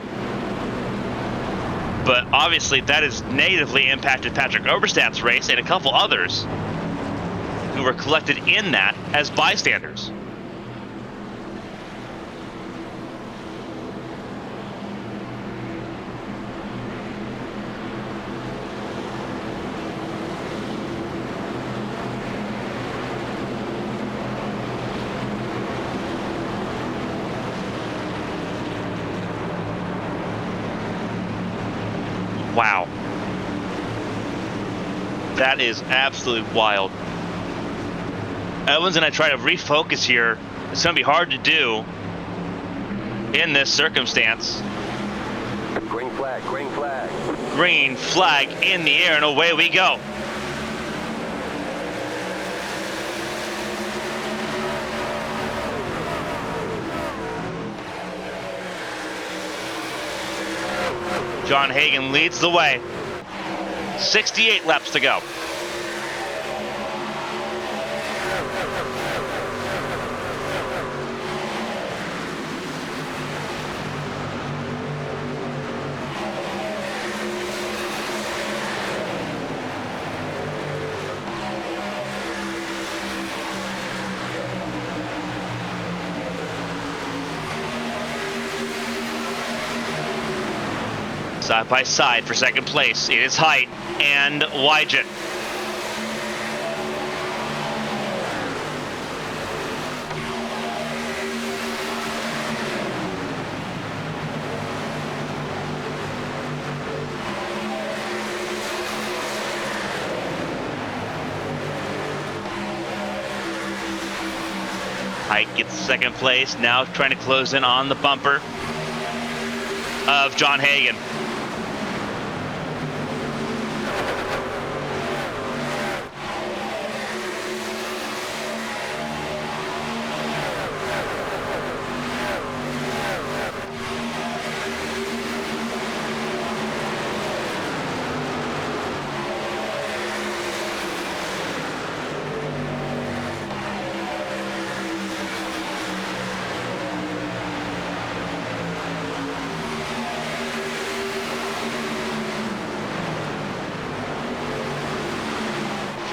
but obviously that has negatively impacted Patrick Oberstadt's race and a couple others who were collected in that as bystanders. Wow. That is absolutely wild. Evans and I try to refocus here. It's going to be hard to do in this circumstance. Green flag, green flag. Green flag in the air, and away we go. John Hagen leads the way. 68 laps to go. Side by side for second place. It is Height and Wygent. Height gets second place, now trying to close in on the bumper of John Hagen.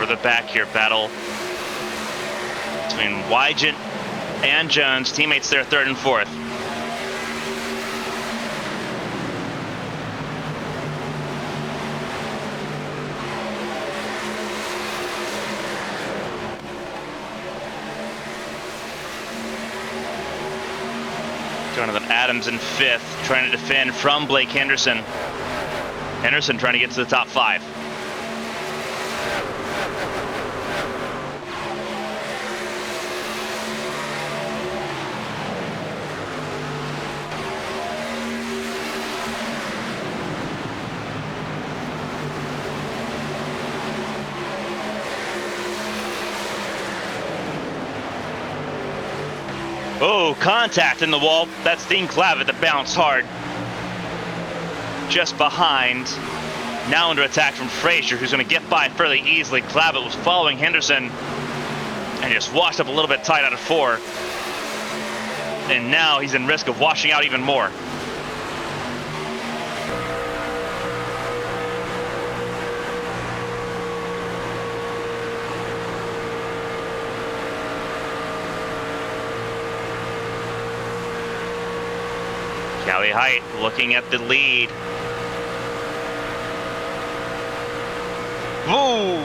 The back here battle between Wygant and Jones, teammates there third and fourth. Jonathan Adams in fifth, trying to defend from Blake Henderson. Henderson trying to get to the top 5. Oh, contact in the wall. That's Dean Clavitt that bounced hard. Just behind. Now under attack from Frazier, who's going to get by fairly easily. Clavitt was following Henderson and just washed up a little bit tight out of 4. And now he's in risk of washing out even more. Callie Height looking at the lead. Woo!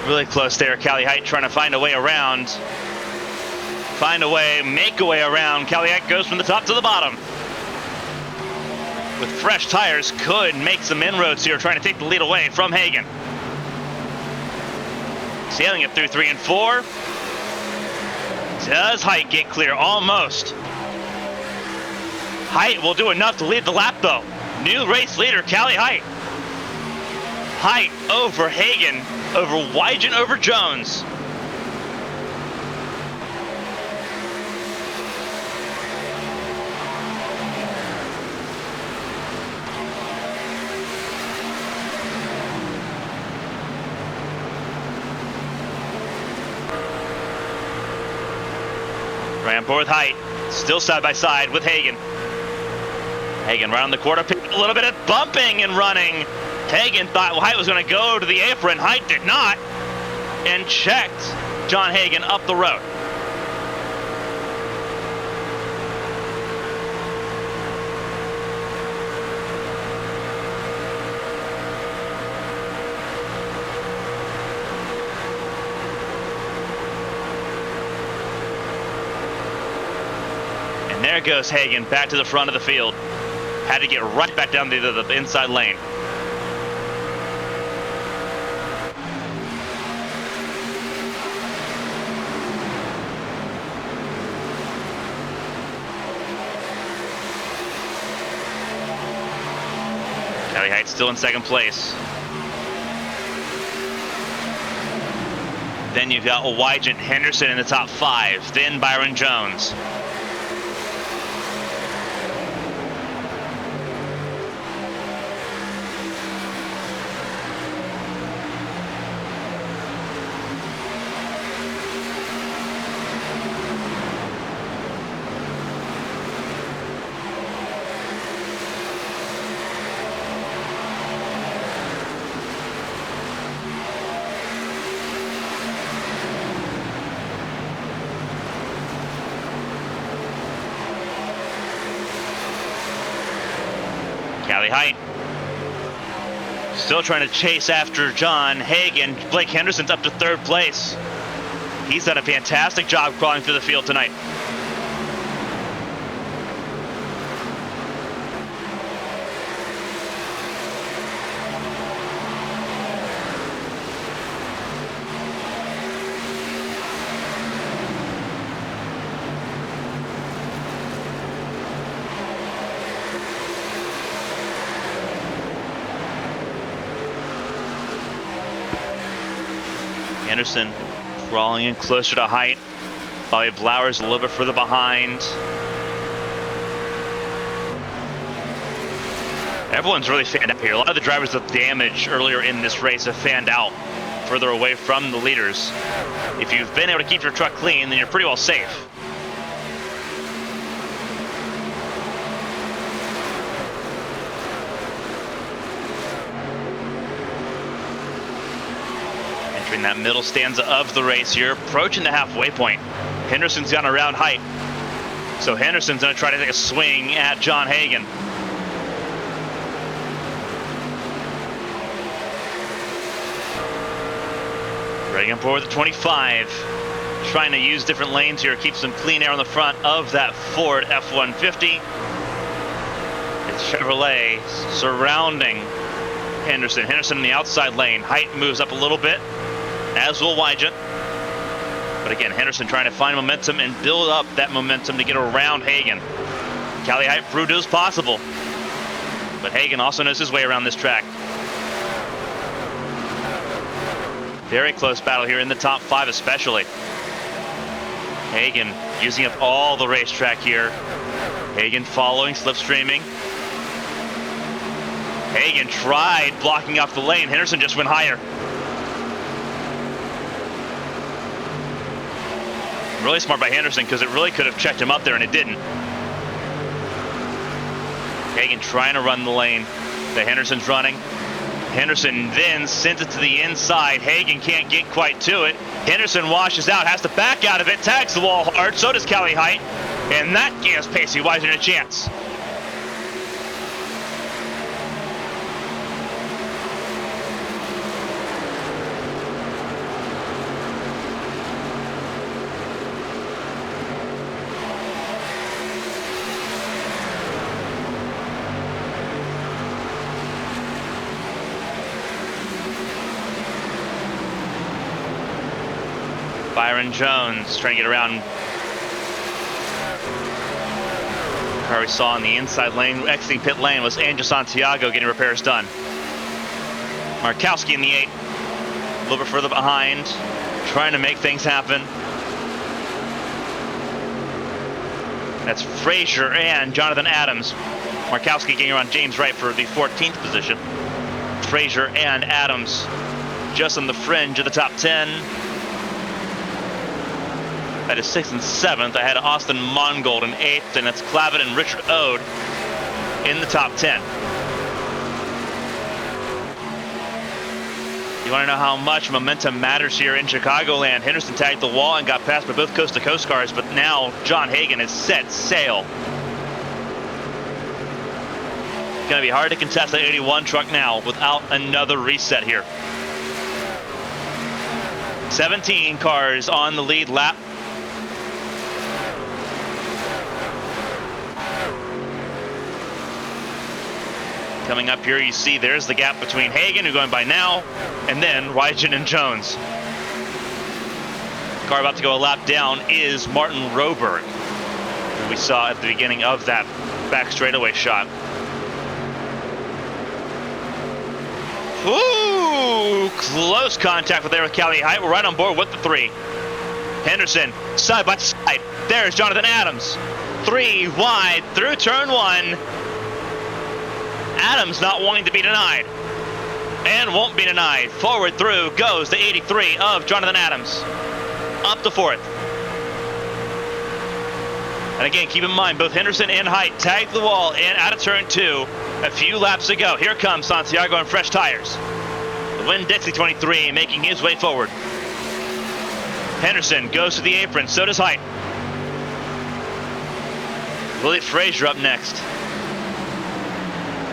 Really close there. Callie Height trying to find a way around. Find a way, make a way around. Callie Height goes from the top to the bottom. With fresh tires, could make some inroads here, trying to take the lead away from Hagen. Sailing it through 3 and 4. Does Height get clear? Almost. Height will do enough to lead the lap, though. New race leader, Callie Height. Height over Hagen, over Wygant, over Jones. Ran forward with Height, still side by side with Hagen. Hagen right on the quarter, a little bit of bumping and running. Hagen thought Height was going to go to the apron. Height did not, and checked John Hagen up the road. And there goes Hagen back to the front of the field. Had to get right back down to the inside lane. Callie Height still in second place. Then you've got Wygant Henderson in the top 5. Then Byron Jones. Callie Height still trying to chase after John Hagen. Blake Henderson's up to 3rd place. He's done a fantastic job crawling through the field tonight. Henderson crawling in closer to height. Bobby Blowers a little bit further behind. Everyone's really fanned out here. A lot of the drivers with damage earlier in this race have fanned out further away from the leaders. If you've been able to keep your truck clean, then you're pretty well safe. Entering that middle stanza of the race here, approaching the halfway point. Henderson's got around height. So Henderson's gonna try to take a swing at John Hagen. Ready on board the 25. Trying to use different lanes here, keep some clean air on the front of that Ford F-150. It's Chevrolet surrounding Henderson. Henderson in the outside lane. Height moves up a little bit, as will Wygant. But again, Henderson trying to find momentum and build up that momentum to get around Hagen. Callie Height proved it was possible. But Hagen also knows his way around this track. Very close battle here in the top 5 especially. Hagen using up all the racetrack here. Hagen following, slipstreaming. Hagen tried blocking off the lane. Henderson just went higher. Really smart by Henderson because it really could have checked him up there and it didn't. Hagen trying to run the lane that Henderson's running. Henderson then sends it to the inside. Hagen can't get quite to it. Henderson washes out, has to back out of it, tags the wall hard, so does Callie Height. And that gives Pacey Wygant a chance. Byron Jones trying to get around. Car we saw in the inside lane, exiting pit lane, was Angel Santiago getting repairs done. Markowski in the 8, a little bit further behind, trying to make things happen. That's Frazier and Jonathan Adams. Markowski getting around James Wright for the 14th position. Frazier and Adams just on the fringe of the top 10. That is 6th and 7th. I had Austin Mongold in 8th, and that's Clavitt and Richard Ode in the top 10. You want to know how much momentum matters here in Chicagoland? Henderson tagged the wall and got passed by both coast-to-coast cars, but now John Hagen has set sail. It's going to be hard to contest that 81 truck now without another reset here. 17 cars on the lead lap. Coming up here, you see there's the gap between Hagen, who's going by now, and then Wygant and Jones. Car about to go a lap down is Martin Roberg, who we saw at the beginning of that back straightaway shot. Ooh, close contact there with Callie Height. We're right on board with the 3. Henderson, side by side. There's Jonathan Adams. 3 wide through turn 1. Adams not wanting to be denied. And won't be denied. Forward through goes the 83 of Jonathan Adams. Up to 4th. And again, keep in mind, both Henderson and Height tagged the wall in out of turn 2 a few laps ago. Here comes Santiago on fresh tires. The Winn-Dixie 23 making his way forward. Henderson goes to the apron, so does Height. Willie Frazier up next.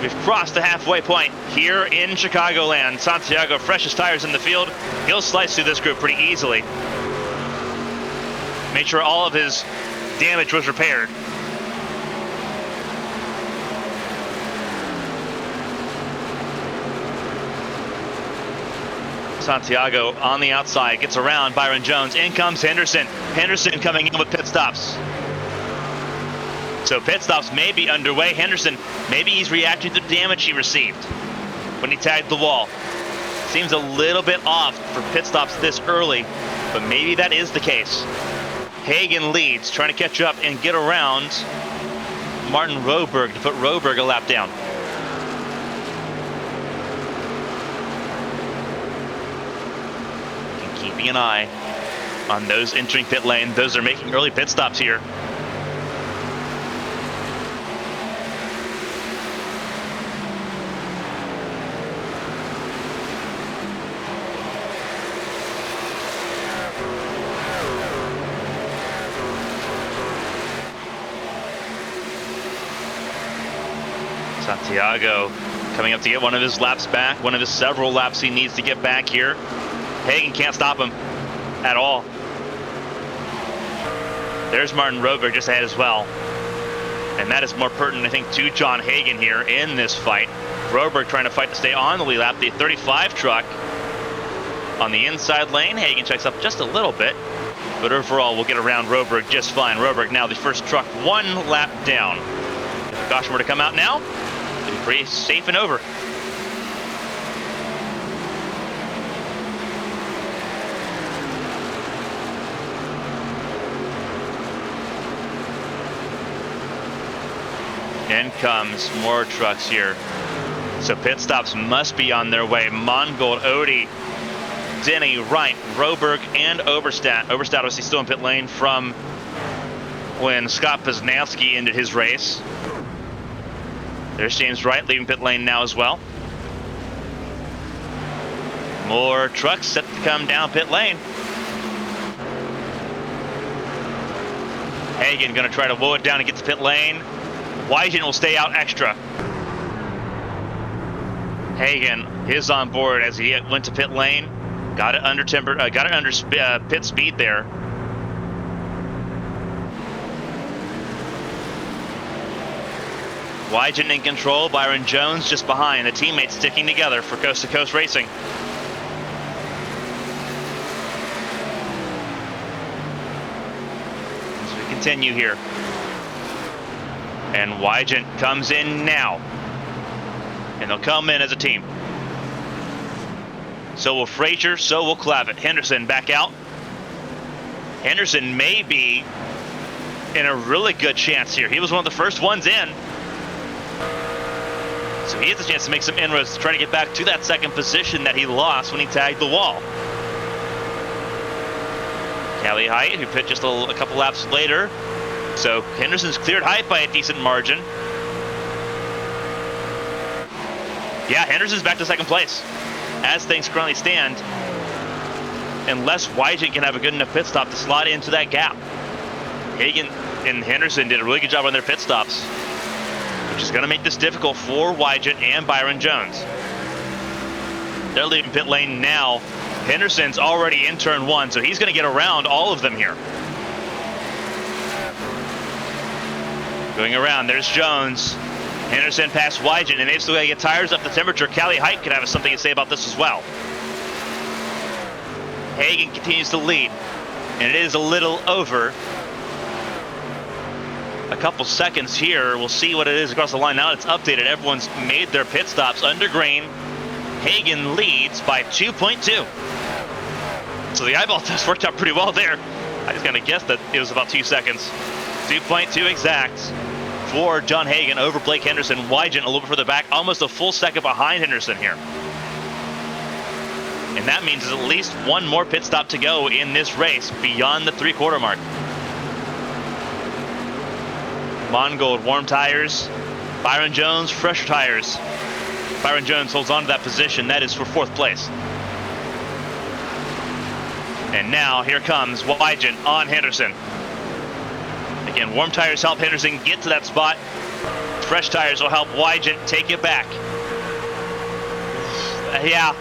We've crossed the halfway point here in Chicagoland. Santiago, freshest tires in the field. He'll slice through this group pretty easily. Made sure all of his damage was repaired. Santiago on the outside, gets around Byron Jones. In comes Henderson. Henderson coming in with pit stops. So pit stops may be underway. Henderson, maybe he's reacting to the damage he received when he tagged the wall. Seems a little bit off for pit stops this early, but maybe that is the case. Hagen leads, trying to catch up and get around Martin Roberg to put Roberg a lap down. And keeping an eye on those entering pit lane. Those are making early pit stops here. Santiago coming up to get one of his laps back, one of his several laps he needs to get back here. Hagen can't stop him at all. There's Martin Roberg just ahead as well. And that is more pertinent, I think, to John Hagen here in this fight. Roberg trying to fight to stay on the lead lap. The 35 truck on the inside lane. Hagen checks up just a little bit, but overall we'll get around Roberg just fine. Roberg now the first truck one lap down. If the caution were to come out now, it'd be pretty safe and over. In comes more trucks here. So pit stops must be on their way. Mongold, Odie, Denny, Wright, Roberg, and Oberstadt. Oberstadt obviously still in pit lane from when Scott Poznanski ended his race. There's James Wright leaving pit lane now as well. More trucks set to come down pit lane. Hagen gonna try to woe it down and get to pit lane. Wygen will stay out extra. Hagen is on board as he went to pit lane. Got it under pit speed there. Wygen in control, Byron Jones just behind. The teammates sticking together for Coast to Coast Racing. As we continue here. And Wygen comes in now. And they'll come in as a team. So will Frazier, so will Clavitt. Henderson back out. Henderson may be in a really good chance here. He was one of the first ones in. So he has a chance to make some inroads to try to get back to that second position that he lost when he tagged the wall. Callie Height, who pit just a couple laps later. So Henderson's cleared Height by a decent margin. Yeah, Henderson's back to second place. As things currently stand, unless Wygen can have a good enough pit stop to slot into that gap. Hagen and Henderson did a really good job on their pit stops, which is going to make this difficult for Wygen and Byron Jones. They're leaving pit lane now. Henderson's already in turn one, so he's going to get around all of them here. Going around, there's Jones. Henderson past Wygen, and they've still got to get tires up to temperature. Callie Height could have something to say about this as well. Hagen continues to lead, and it is a little over. A couple seconds here. We'll see what it is across the line. Now it's updated. Everyone's made their pit stops. Under green, Hagen leads by 2.2. So the eyeball test worked out pretty well there. I just kind of guessed that it was about 2 seconds. 2.2 exact for John Hagen over Blake Henderson. Wygen a little bit further back, almost a full second behind Henderson here. And that means there's at least one more pit stop to go in this race beyond the 3/4 mark. Mongold, warm tires. Byron Jones, fresh tires. Byron Jones holds on to that position. That is for 4th place. And now here comes Wygen on Henderson. Again, warm tires help Henderson get to that spot. Fresh tires will help Wygen take it back. Yeah,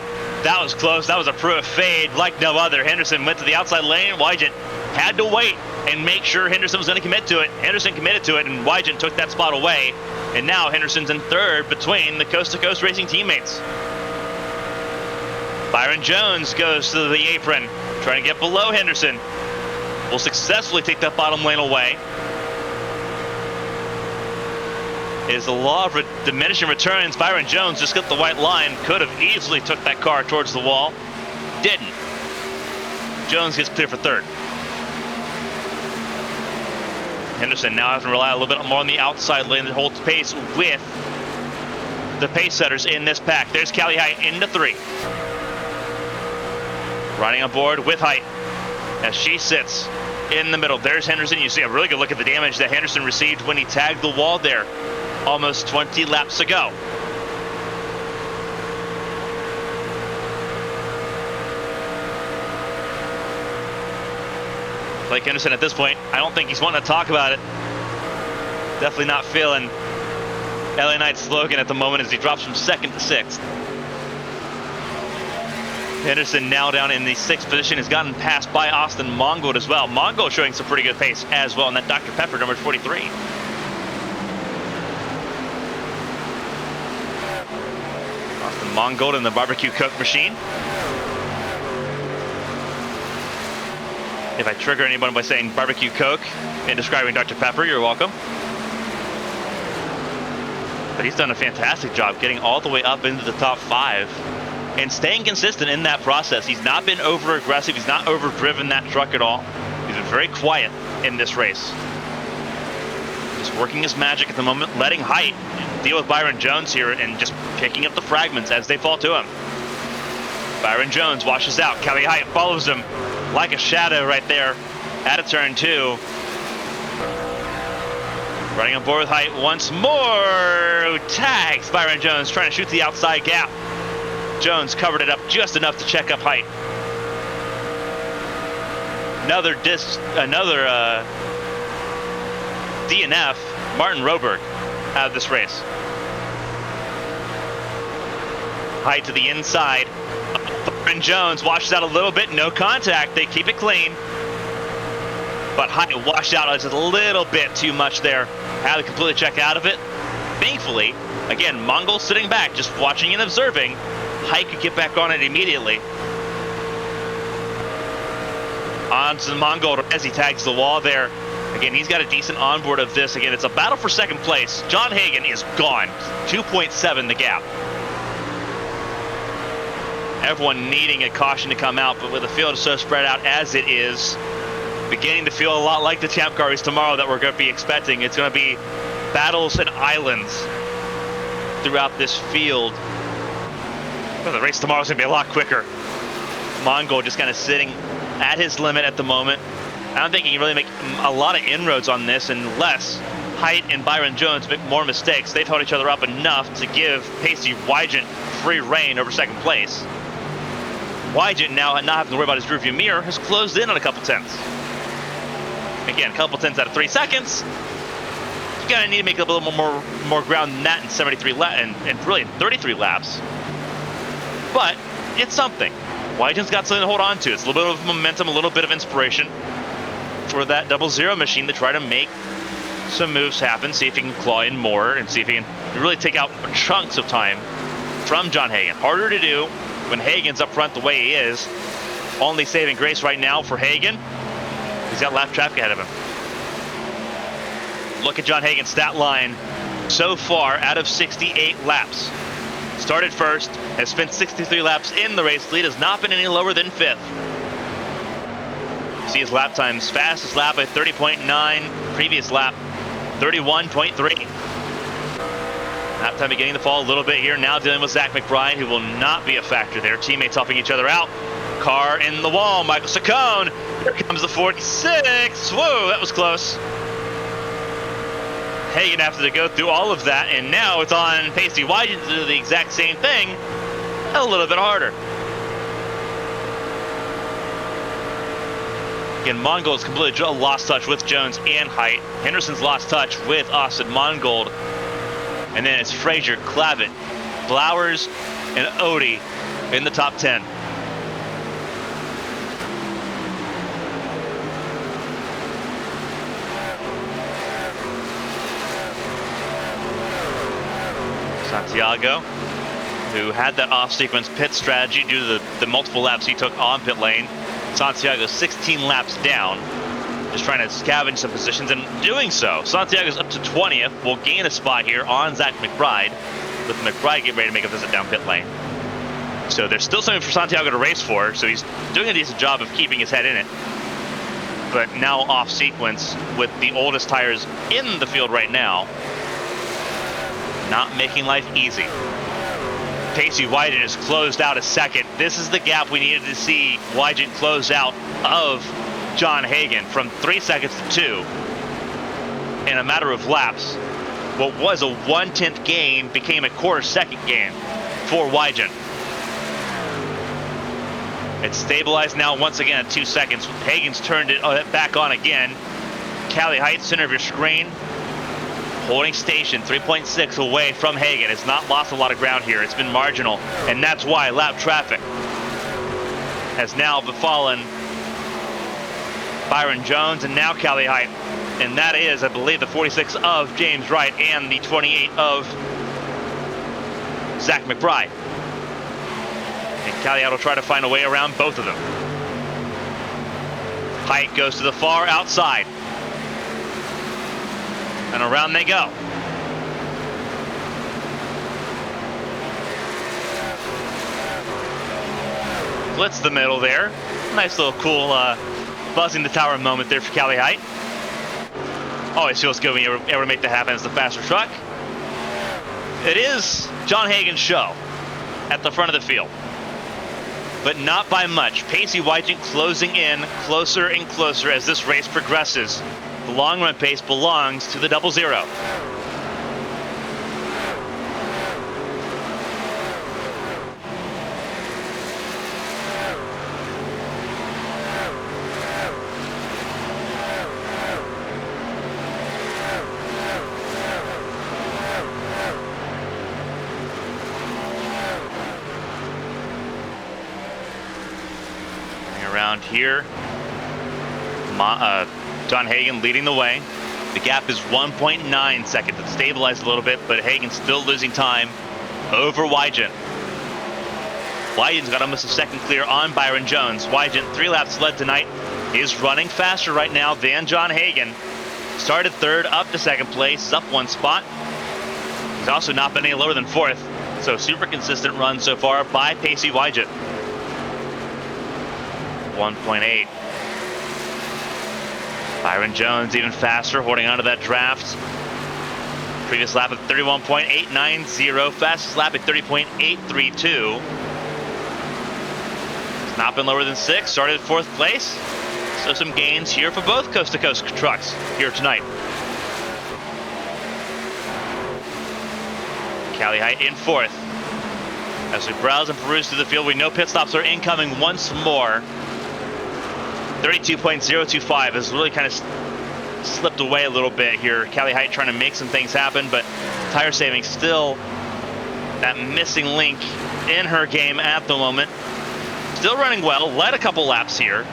that was close. That was a proof fade like no other. Henderson went to the outside lane. Wygen had to wait and make sure Henderson was going to commit to it. Henderson committed to it, and Wygen took that spot away. And now Henderson's in 3rd between the Coast to Coast Racing teammates. Byron Jones goes to the apron, trying to get below Henderson. Will successfully take that bottom lane away. is the law of diminishing returns. Byron Jones just got the white line. Could have easily took that car towards the wall. Didn't. Jones gets clear for third. Henderson now having to rely a little bit more on the outside lane that holds pace with the pace setters in this pack. There's Callie Height into 3. Riding on board with Height as she sits in the middle. There's Henderson. You see a really good look at the damage that Henderson received when he tagged the wall there almost 20 laps ago. Blake Henderson at this point, I don't think he's wanting to talk about it. Definitely not feeling LA Knight's slogan at the moment as he drops from 2nd to 6th. Henderson now down in the 6th position has gotten passed by Austin Mongold as well. Mongold showing some pretty good pace as well, and that Dr. Pepper number 43. Austin Mongold in the barbecue Coke machine. If I trigger anyone by saying barbecue Coke and describing Dr. Pepper, you're welcome. But he's done a fantastic job getting all the way up into the top 5 and staying consistent in that process. He's not been over aggressive. He's not overdriven that truck at all. He's been very quiet in this race. Just working his magic at the moment, letting Height deal with Byron Jones here and just picking up the fragments as they fall to him. Byron Jones washes out. Callie Height follows him like a shadow right there at a turn 2. Running on board with Height once more. Tags Byron Jones trying to shoot the outside gap. Jones covered it up just enough to check up Height. Another DNF, Martin Roberg out of this race. Height to the inside. Byron Jones washes out a little bit, no contact. They keep it clean. But Height washed out just a little bit too much there. Had to completely check out of it. Thankfully, again, Mongol sitting back, just watching and observing. Height could get back on it immediately. On to the Mongol as he tags the wall there. Again, he's got a decent onboard of this. Again, it's a battle for 2nd place. John Hagen is gone. 2.7 the gap. Everyone needing a caution to come out, but with the field so spread out as it is, beginning to feel a lot like the Champ Car race tomorrow that we're going to be expecting. It's going to be battles and islands throughout this field. Well, the race tomorrow is going to be a lot quicker. Mongol just kind of sitting at his limit at the moment. I don't think he can really make a lot of inroads on this unless Height and Byron Jones make more mistakes. They've held each other up enough to give Pacey Wygant free reign over 2nd place. Wygant, now not having to worry about his rearview mirror, has closed in on a couple tenths. Again, a couple tenths out of 3 seconds. You're gonna need to make a little more ground than that in 73 and really in 33 laps. But it's something. Wygant's got something to hold on to. It's a little bit of momentum, a little bit of inspiration for that 00 machine to try to make some moves happen, see if he can claw in more, and see if he can really take out chunks of time from John Hagen. Harder to do when Hagen's up front the way he is. Only saving grace right now for Hagen. He's got lap traffic ahead of him. Look at John Hagen's stat line so far out of 68 laps. Started first, has spent 63 laps in the race lead, has not been any lower than 5th. You see his lap times, fastest lap at 30.9, previous lap 31.3. Lap time beginning to fall a little bit here, now dealing with Zach McBride, who will not be a factor there. Teammates helping each other out. Car in the wall, Michael Saccone. Here comes the 46. Whoa, that was close. Hagen after to go through all of that, and now it's on Pacey Wygant to do the exact same thing, a little bit harder. Again, Mongold's completely lost touch with Jones and Height. Henderson's lost touch with Austin Mongold. And then it's Frazier, Clavitt, Flowers, and Odie in the top 10. Santiago, who had that off-sequence pit strategy due to the multiple laps he took on pit lane. Santiago 16 laps down. just trying to scavenge some positions and doing so. Santiago's up to 20th, will gain a spot here on Zach McBride, with McBride getting ready to make a visit down pit lane. So there's still something for Santiago to race for, so he's doing a decent job of keeping his head in it. But now off sequence with the oldest tires in the field right now. Not making life easy. Casey Wyden has closed out a second. This is the gap we needed to see Wyden close out of John Hagan from 3 seconds to 2 in a matter of laps. What was a 1/10 gain became a quarter-second gain for Wyden. It's stabilized now once again at 2 seconds. Hagan's turned it back on again. Cali Heights, center of your screen. Holding station, 3.6 away from Hagan. It's not lost a lot of ground here. It's been marginal, and that's why lap traffic has now befallen Byron Jones and now Cali Height. And that is, I believe, the 46 of James Wright and the 28 of Zach McBride. And Cali Height will try to find a way around both of them. Height goes to the far outside. And around they go. Blitz the middle there. Nice little cool buzzing the tower moment there for Cali Height. Always feels good when you ever make that happen as the faster truck. It is John Hagan's show at the front of the field. But not by much. Pacey Wygen closing in closer and closer as this race progresses. The long run pace belongs to the 00. Around here, John Hagan leading the way. The gap is 1.9 seconds. It's stabilized a little bit, but Hagan's still losing time over Wygen. Wygen's got almost a second clear on Byron Jones. Wygen, 3 laps led tonight, is running faster right now than John Hagan. Started third, up to second place, up 1 spot. He's also not been any lower than 4th, so super consistent run so far by Pacey Wygen. 1.8. Byron Jones even faster, holding onto that draft. Previous lap at 31.890, fastest lap at 30.832. It's not been lower than 6, started at 4th place. So some gains here for both coast-to-coast trucks here tonight. Cali Height in 4th. As we browse and peruse through the field, we know pit stops are incoming once more. 32.025 has really kind of slipped away a little bit here. Cali Height trying to make some things happen, but tire saving still that missing link in her game at the moment. Still running well, led a couple laps here.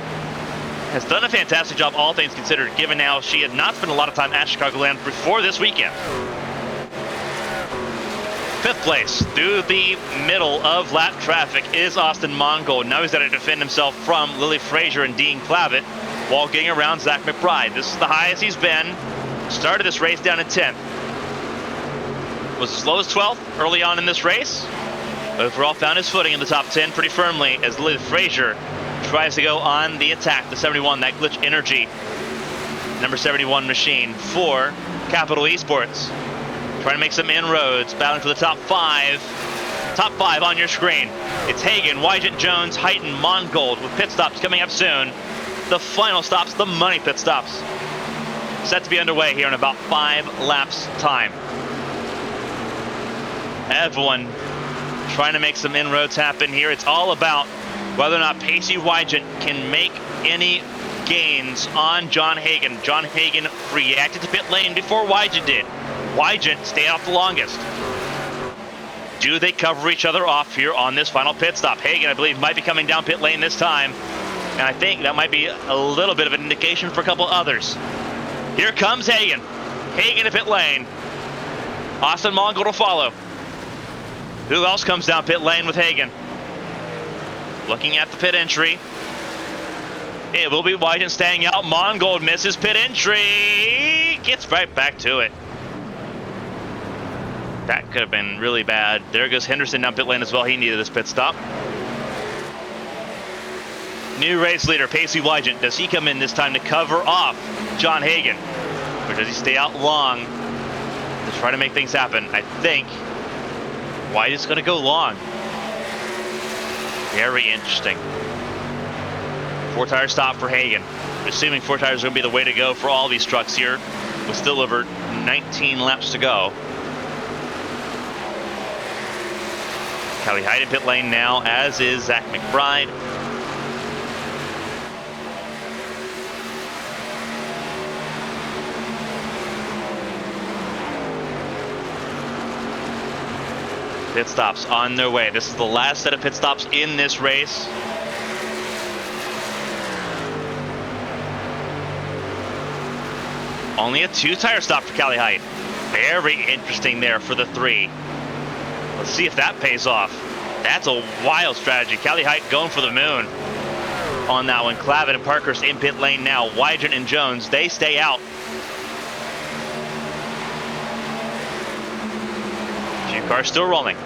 Has done a fantastic job, all things considered, given how she had not spent a lot of time at Chicagoland before this weekend. 5th place through the middle of lap traffic is Austin Mongold. Now he's got to defend himself from Lily Frazier and Dean Clavitt while getting around Zach McBride. This is the highest he's been. Started this race down in 10th. Was as low as 12th early on in this race. Overall found his footing in the top 10 pretty firmly as Lily Frazier tries to go on the attack. The 71, that Glitch Energy, number 71 machine for Capital Esports. Trying to make some inroads, battling for the top 5. Top 5 on your screen. It's Hagan, Wygen, Jones, Height, and Mongold with pit stops coming up soon. The final stops, the money pit stops. Set to be underway here in about 5 laps time. Everyone trying to make some inroads happen here. It's all about whether or not Pacey Wygen can make any gains on John Hagan. John Hagan reacted to pit lane before Wygen did. Wygen stayed off the longest. Do they cover each other off here on this final pit stop? Hagan, I believe, might be coming down pit lane this time. And I think that might be a little bit of an indication for a couple others. Here comes Hagan. Hagan to pit lane. Austin Mongold will follow. Who else comes down pit lane with Hagan? Looking at the pit entry. It will be Wygen staying out. Mongold misses pit entry. Gets right back to it. That could have been really bad. There goes Henderson down pit lane as well. He needed this pit stop. New race leader, Pacey Wygen. Does he come in this time to cover off John Hagen? Or does he stay out long to try to make things happen? I think Wygen's going to go long. Very interesting. 4-tire stop for Hagen. Assuming 4 tires is going to be the way to go for all these trucks here, with still over 19 laps to go. Callie Hyde in pit lane now, as is Zach McBride. Pit stops on their way. This is the last set of pit stops in this race. Only a 2-tire stop for Callie Hyde. Very interesting there for the 3. Let's see if that pays off. That's a wild strategy. Callie Hyde going for the moon on that one. Clavin and Parkhurst in pit lane now. Wygen and Jones, they stay out. Few cars still rolling.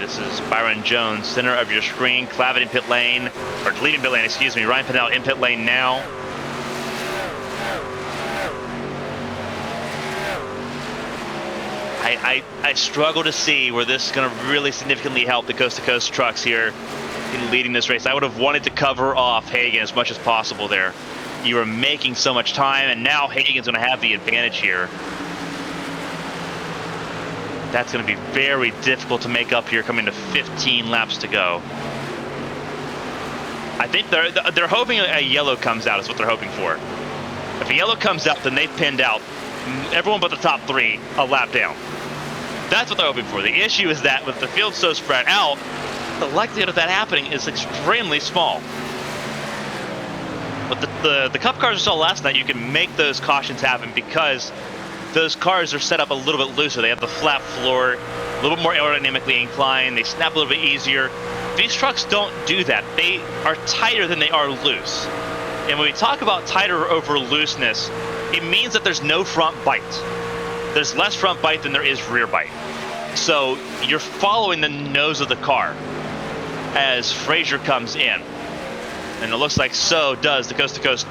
This is Byron Jones, center of your screen. Clavin in pit lane, or leading pit lane, excuse me. Ryan Pinnell in pit lane now. I struggle to see where this is going to really significantly help the coast-to-coast trucks here in leading this race. I would have wanted to cover off Hagen as much as possible there. You were making so much time, and now Hagen's going to have the advantage here. That's going to be very difficult to make up here coming to 15 laps to go. I think they're hoping a yellow comes out is what they're hoping for. If a yellow comes out, then they've pinned out everyone but the top 3 a lap down. That's what they're hoping for. The issue is that with the field so spread out, the likelihood of that happening is extremely small. But the Cup cars we saw last night, you can make those cautions happen because those cars are set up a little bit looser. They have the flat floor, a little bit more aerodynamically inclined. They snap a little bit easier. These trucks don't do that. They are tighter than they are loose. And when we talk about tighter over looseness, it means that there's no front bite. There's less front bite than there is rear bite. So you're following the nose of the car as Frazier comes in. And it looks like so does the coast-to-coast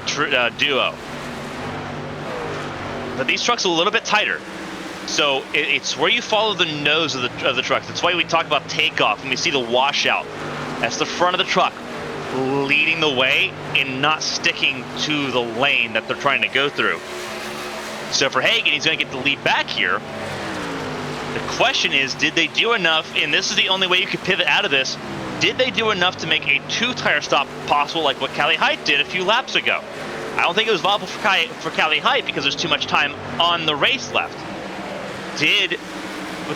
duo. But these trucks are a little bit tighter. So it's where you follow the nose of the truck. That's why we talk about takeoff when we see the washout. That's the front of the truck leading the way and not sticking to the lane that they're trying to go through. So for Hagen, he's going to get the lead back here. The question is, did they do enough? And this is the only way you could pivot out of this. Did they do enough to make a 2-tire stop possible like what Callie Hyde did a few laps ago? I don't think it was viable for Callie Hyde because there's too much time on the race left. Did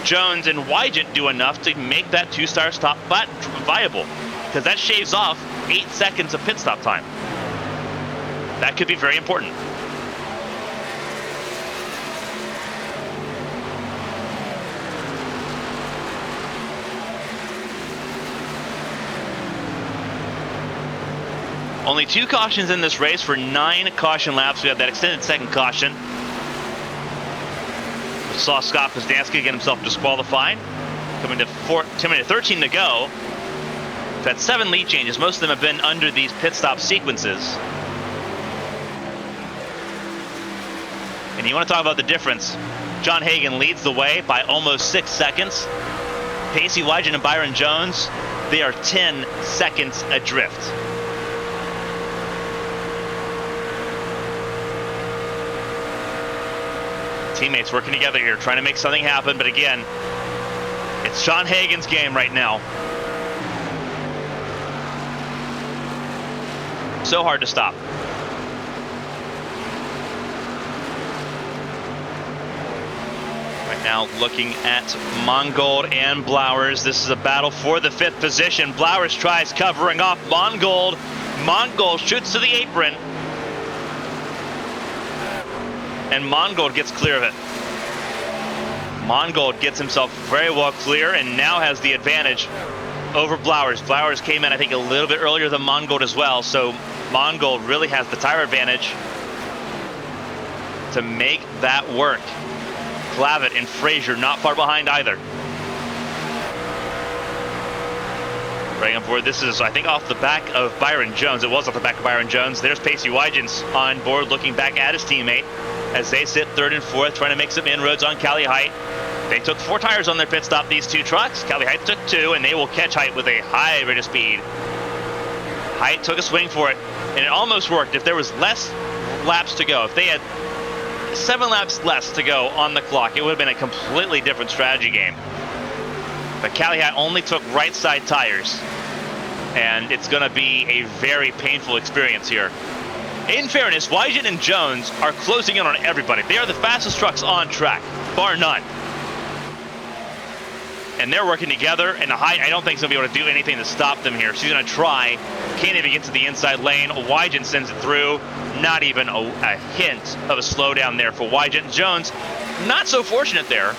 Jones and Wygen do enough to make that 2-star stop viable? Because that shaves off 8 seconds of pit stop time. That could be very important. Only 2 cautions in this race for 9 caution laps. We have that extended second caution. We saw Scott Poznansky get himself disqualified. Coming to 13 to go. We've had 7 lead changes. Most of them have been under these pit stop sequences. And you want to talk about the difference. John Hagen leads the way by almost 6 seconds. Pacey Wygen and Byron Jones, they are 10 seconds adrift. Teammates working together here, trying to make something happen, but again, it's John Hagen's game right now. So hard to stop. Now looking at Mongold and Blowers. This is a battle for the 5th position. Blowers tries covering off Mongold. Mongold shoots to the apron. And Mongold gets clear of it. Mongold gets himself very well clear and now has the advantage over Blowers. Blowers came in, I think, a little bit earlier than Mongold as well, so Mongold really has the tire advantage to make that work. Clavitt and Frazier not far behind either. Bring on board. This is, I think, off the back of Byron Jones. It was off the back of Byron Jones. There's Pacey Wygens on board looking back at his teammate as they sit 3rd and 4th, trying to make some inroads on Cali Height. They took 4 tires on their pit stop, these 2 trucks. Cali Height took 2, and they will catch Height with a high rate of speed. Height took a swing for it, and it almost worked. If there was less laps to go, if they had 7 laps less to go on the clock, it would have been a completely different strategy game. But Cali Height only took right side tires, and it's going to be a very painful experience here. In fairness, Wygen and Jones are closing in on everybody. They are the fastest trucks on track, bar none. And they're working together, and Height, I don't think, is going to be able to do anything to stop them here. She's going to try. Can't even get to the inside lane. Wygen sends it through. Not even a hint of a slowdown there for Wygen. Jones, not so fortunate there.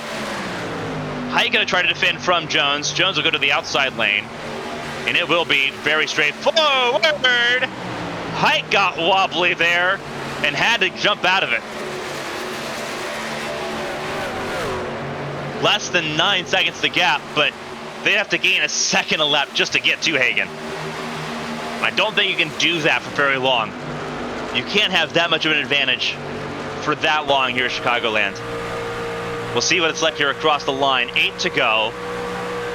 Height going to try to defend from Jones. Jones will go to the outside lane, and it will be very straightforward. Height got wobbly there and had to jump out of it. Less than 9 seconds to gap, but they have to gain a second a lap just to get to Hagen. I don't think you can do that for very long. You can't have that much of an advantage for that long here at Chicagoland. We'll see what it's like here across the line. 8 to go.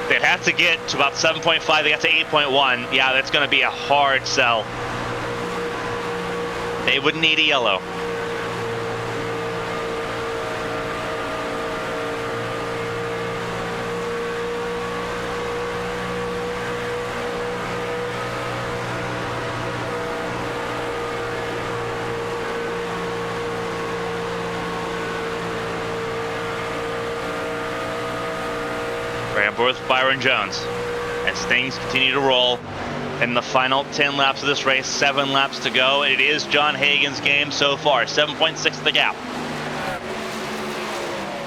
They'd have to get to about 7.5. They got to 8.1. Yeah, that's going to be a hard sell. They would need a yellow. Right on board with Byron Jones as things continue to roll in the final 10 laps of this race. 7 laps to go. It is John Hagen's game so far. 7.6 the gap.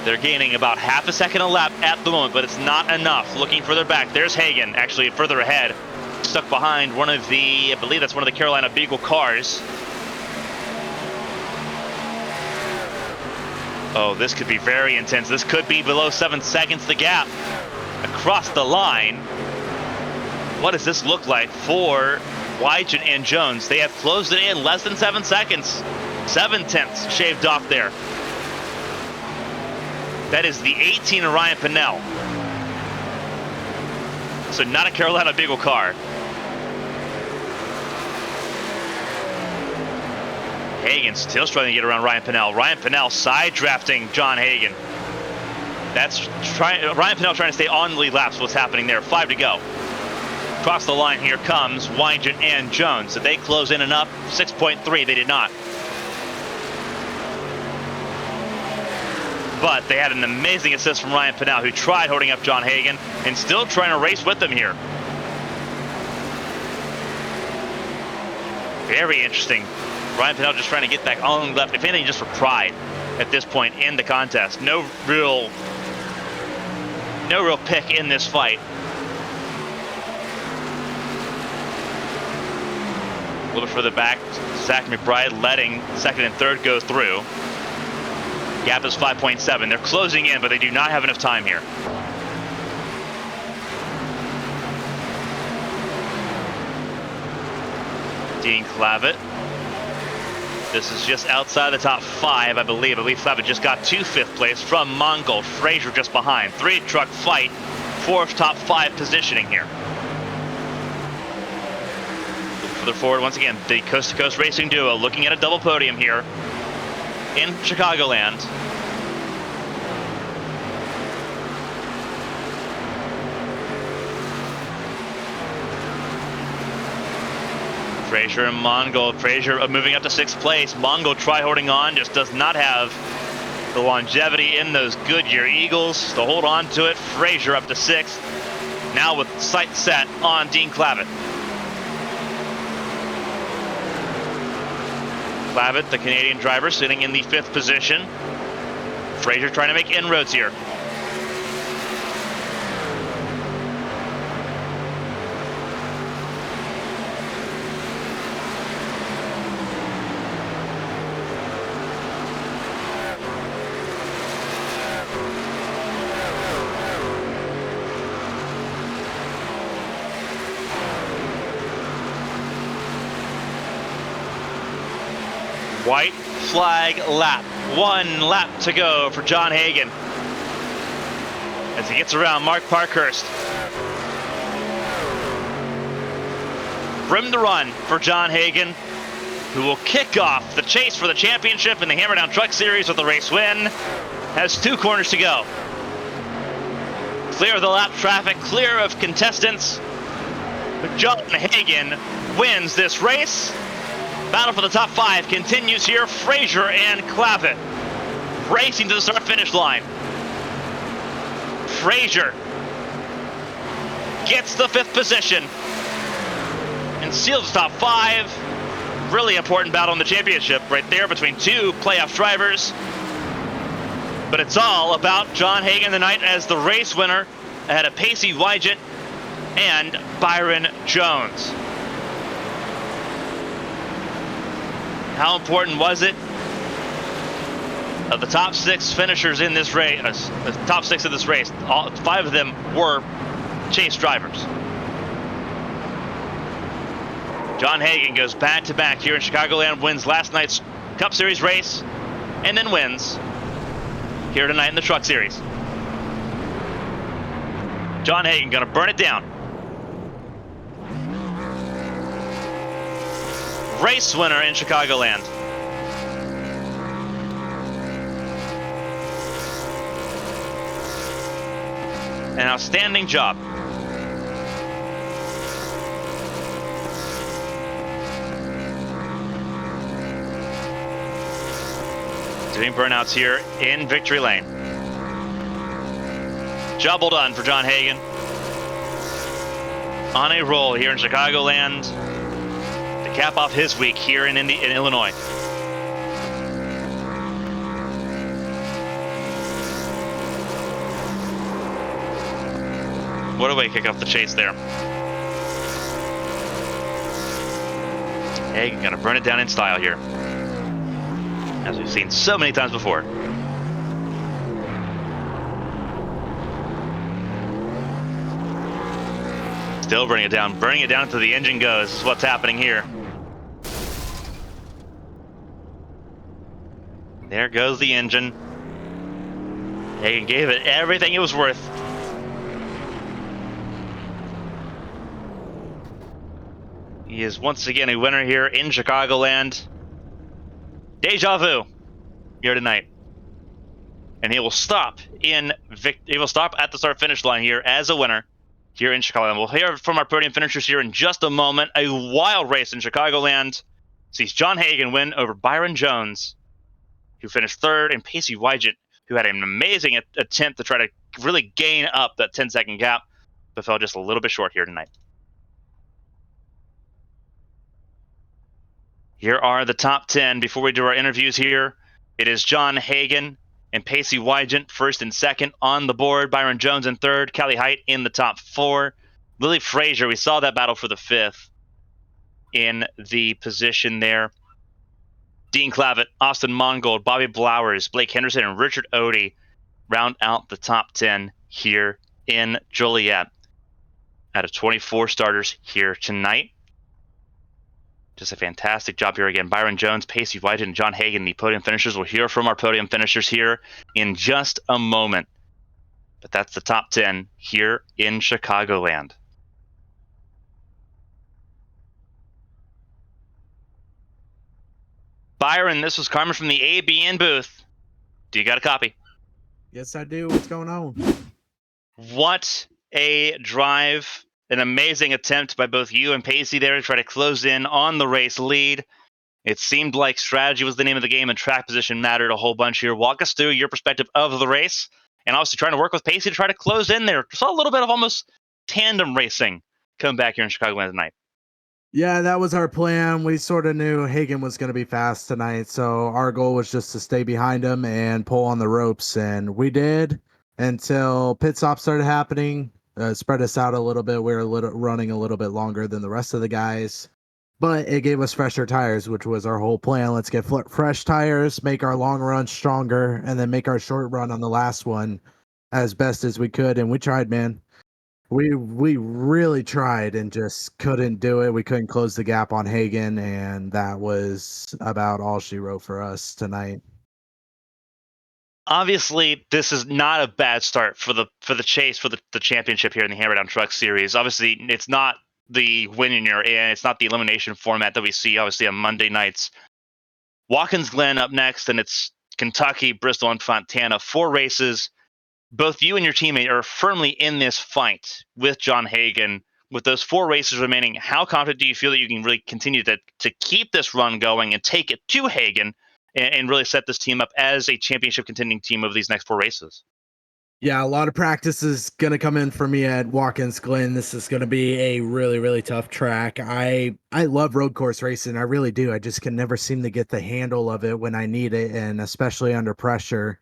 They're gaining about half a second a lap at the moment, but it's not enough. Looking further back, there's Hagen, actually further ahead, stuck behind one of the, I believe that's one of the Carolina Beagle cars. Oh, this could be very intense. This could be below 7 seconds the gap across the line. What does this look like for Wygen and Jones? They have closed it in less than 7 seconds. 7/10 shaved off there. That is the 18 of Ryan Pinnell. So not a Carolina Beagle car. Hagen still struggling to get around Ryan Pinnell. Ryan Pinnell side drafting John Hagen. That's Ryan Pinnell trying to stay on the lead laps. What's happening there? 5 to go. Across the line here comes Wygen and Jones. Did they close in enough? 6.3, they did not. But they had an amazing assist from Ryan Pinnell, who tried holding up John Hagen and still trying to race with them here. Very interesting. Ryan Pinnell just trying to get back on the left, if anything, just for pride at this point in the contest. No real pick in this fight. A little bit further back, Zach McBride letting second and third go through. Gap is 5.7. They're closing in, but they do not have enough time here. Dean Clavitt. This is just outside the top 5, I believe. I believe Clavitt just got to 5th place from Mongold. Frazier just behind. 3-truck fight for top 5 positioning here. Further forward, once again, the coast-to-coast racing duo looking at a double podium here in Chicagoland. Frazier and Mongold. Frazier moving up to 6th place. Mongold try holding on, just does not have The longevity in those Goodyear Eagles to hold on to it. Frazier up to 6th. Now with sight set on Dean Clavitt. Clavitt, the Canadian driver, sitting in the 5th position. Frazier trying to make inroads here. White flag lap. 1 lap to go for John Hagen as he gets around Mark Parkhurst. Rim to run for John Hagen, who will kick off the chase for the championship in the Hammerdown Truck Series with the race win. Has 2 corners to go. Clear of the lap traffic, clear of contestants. But John Hagen wins this race. Battle for the top 5 continues here. Frazier and Clavitt racing to the start-finish line. Frazier gets the 5th position and seals the top 5. Really important battle in the championship right there between 2 playoff drivers. But it's all about John Hagen tonight as the race winner ahead of Pacey Wygant and Byron Jones. How important was it? Of the top 6 finishers in this race, the top 6 of this race, all 5 of them were chase drivers. John Hagen goes back-to-back here in Chicagoland, wins last night's Cup Series race, and then wins here tonight in the Truck Series. John Hagen gonna burn it down. Race winner in Chicagoland. An outstanding job. Doing burnouts here in Victory Lane. Job well done for John Hagen. On a roll here in Chicagoland. Cap off his week here in Illinois. What a way to kick off the chase there. Hagen gonna burn it down in style here, as we've seen so many times before. Still burning it down until the engine goes. This is what's happening here. There goes the engine. Hagen gave it everything it was worth. He is once again a winner here in Chicagoland. Deja vu here tonight. And he will stop at the start-finish line here as a winner here in Chicagoland. We'll hear from our podium finishers here in just a moment. A wild race in Chicagoland sees John Hagen win over Byron Jones, who finished 3rd, and Pacey Wygant, who had an amazing attempt to try to really gain up that 10-second gap, but fell just a little bit short here tonight. Here are the top 10 before we do our interviews here. It is John Hagen and Pacey Wygant 1st and 2nd on the board. Byron Jones in 3rd. Callie Height in the top 4. Lily Frazier, we saw that battle for the 5th in the position there. Dean Clavitt, Austin Mongold, Bobby Blowers, Blake Henderson, and Richard Odie round out the top 10 here in Joliet out of 24 starters here tonight. Just a fantastic job here again. Byron Jones, Pacey Wygant, and John Hagen, the podium finishers. We'll hear from our podium finishers here in just a moment. But that's the top 10 here in Chicagoland. Byron, this was Carmen from the ABN booth. Do you got a copy? Yes, I do. What's going on? What a drive. An amazing attempt by both you and Pacey there to try to close in on the race lead. It seemed like strategy was the name of the game and track position mattered a whole bunch here. Walk us through your perspective of the race and obviously trying to work with Pacey to try to close in there. Saw a little bit of almost tandem racing come back here in Chicagoland tonight. Yeah, that was our plan. We sort of knew Hagen was going to be fast tonight, so our goal was just to stay behind him and pull on the ropes, and we did until pit stops started happening. Spread us out a little bit. We were running a little bit longer than the rest of the guys, but it gave us fresher tires, which was our whole plan. Let's get fresh tires, make our long run stronger, and then make our short run on the last one as best as we could. And we tried, man. We really tried and just couldn't do it. We couldn't close the gap on Hagen, and that was about all she wrote for us tonight. Obviously, this is not a bad start for the chase for the championship here in the Hammer Down Truck Series. Obviously, it's not the winning you're in. It's not the elimination format that we see obviously on Monday nights. Watkins Glen up next, and it's Kentucky, Bristol, and Fontana. 4 races. Both you and your teammate are firmly in this fight with John Hagen. With those 4 races remaining, how confident do you feel that you can really continue to keep this run going and take it to Hagen and really set this team up as a championship contending team over these next 4 races? Yeah, a lot of practice is going to come in for me at Watkins Glen. This is going to be a really, really tough track. I love road course racing. I really do. I just can never seem to get the handle of it when I need it, and especially under pressure.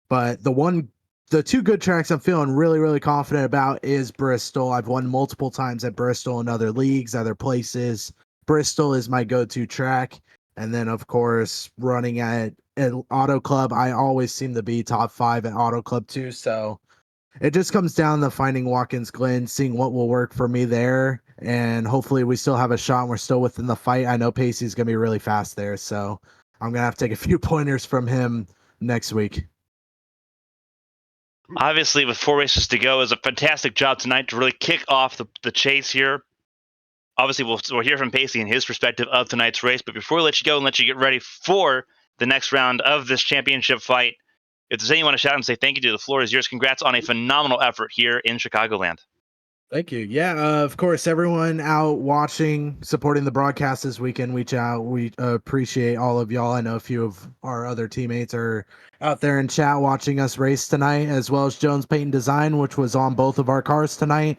But the 2 good tracks I'm feeling really, really confident about is Bristol. I've won multiple times at Bristol in other leagues, other places. Bristol is my go-to track. And then, of course, running at Auto Club, I always seem to be top 5 at Auto Club too. So it just comes down to finding Watkins Glen, seeing what will work for me there. And hopefully we still have a shot and we're still within the fight. I know Pacey's going to be really fast there. So I'm going to have to take a few pointers from him next week. Obviously, with 4 races to go, is a fantastic job tonight to really kick off the chase here. Obviously, we'll hear from Pacey and his perspective of tonight's race. But before we let you go and let you get ready for the next round of this championship fight, if there's anyone you want to shout out and say thank you to, the floor is yours. Congrats on a phenomenal effort here in Chicagoland. Thank you. Yeah, of course, everyone out watching, supporting the broadcast this weekend, week out. We appreciate all of y'all. I know a few of our other teammates are out there in chat watching us race tonight, as well as Jones Paint and Design, which was on both of our cars tonight.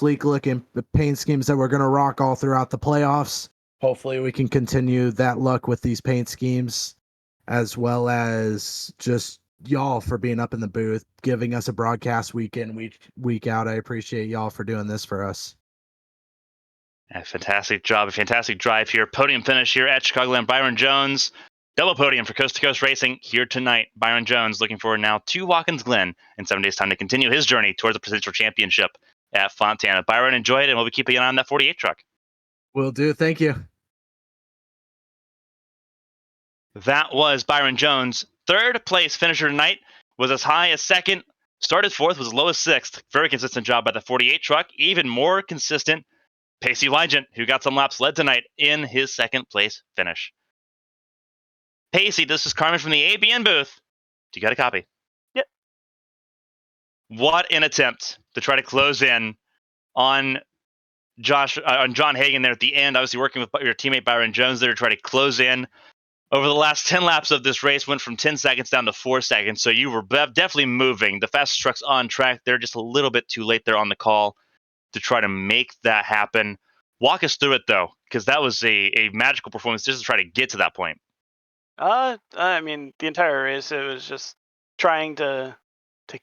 Sleek looking paint schemes that we're going to rock all throughout the playoffs. Hopefully, we can continue that luck with these paint schemes, as well as just y'all for being up in the booth, giving us a broadcast week out. I appreciate y'all for doing this for us. A fantastic job, a fantastic drive here. Podium finish here at Chicagoland. Byron Jones, double podium for Coast to Coast Racing here tonight. Byron Jones looking forward now to Watkins Glen in 7 days' time to continue his journey towards the potential championship at Fontana. Byron, enjoy it, and we'll be keeping an eye on that 48 truck. Will do. Thank you. That was Byron Jones. 3rd place finisher tonight, was as high as 2nd, started 4th, was as low as 6th. Very consistent job by the 48 truck. Even more consistent, Pacey Wygant, who got some laps led tonight in his 2nd place finish. Pacey, this is Carmen from the ABN booth. Do you got a copy? Yep. What an attempt to try to close in on John Hagen there at the end. Obviously working with your teammate Byron Jones there to try to close in. Over the last 10 laps of this race, went from 10 seconds down to 4 seconds. So you were definitely moving. The fastest truck's on track. They're just a little bit too late there on the call to try to make that happen. Walk us through it, though, because that was a magical performance just to try to get to that point. I mean, the entire race, it was just trying to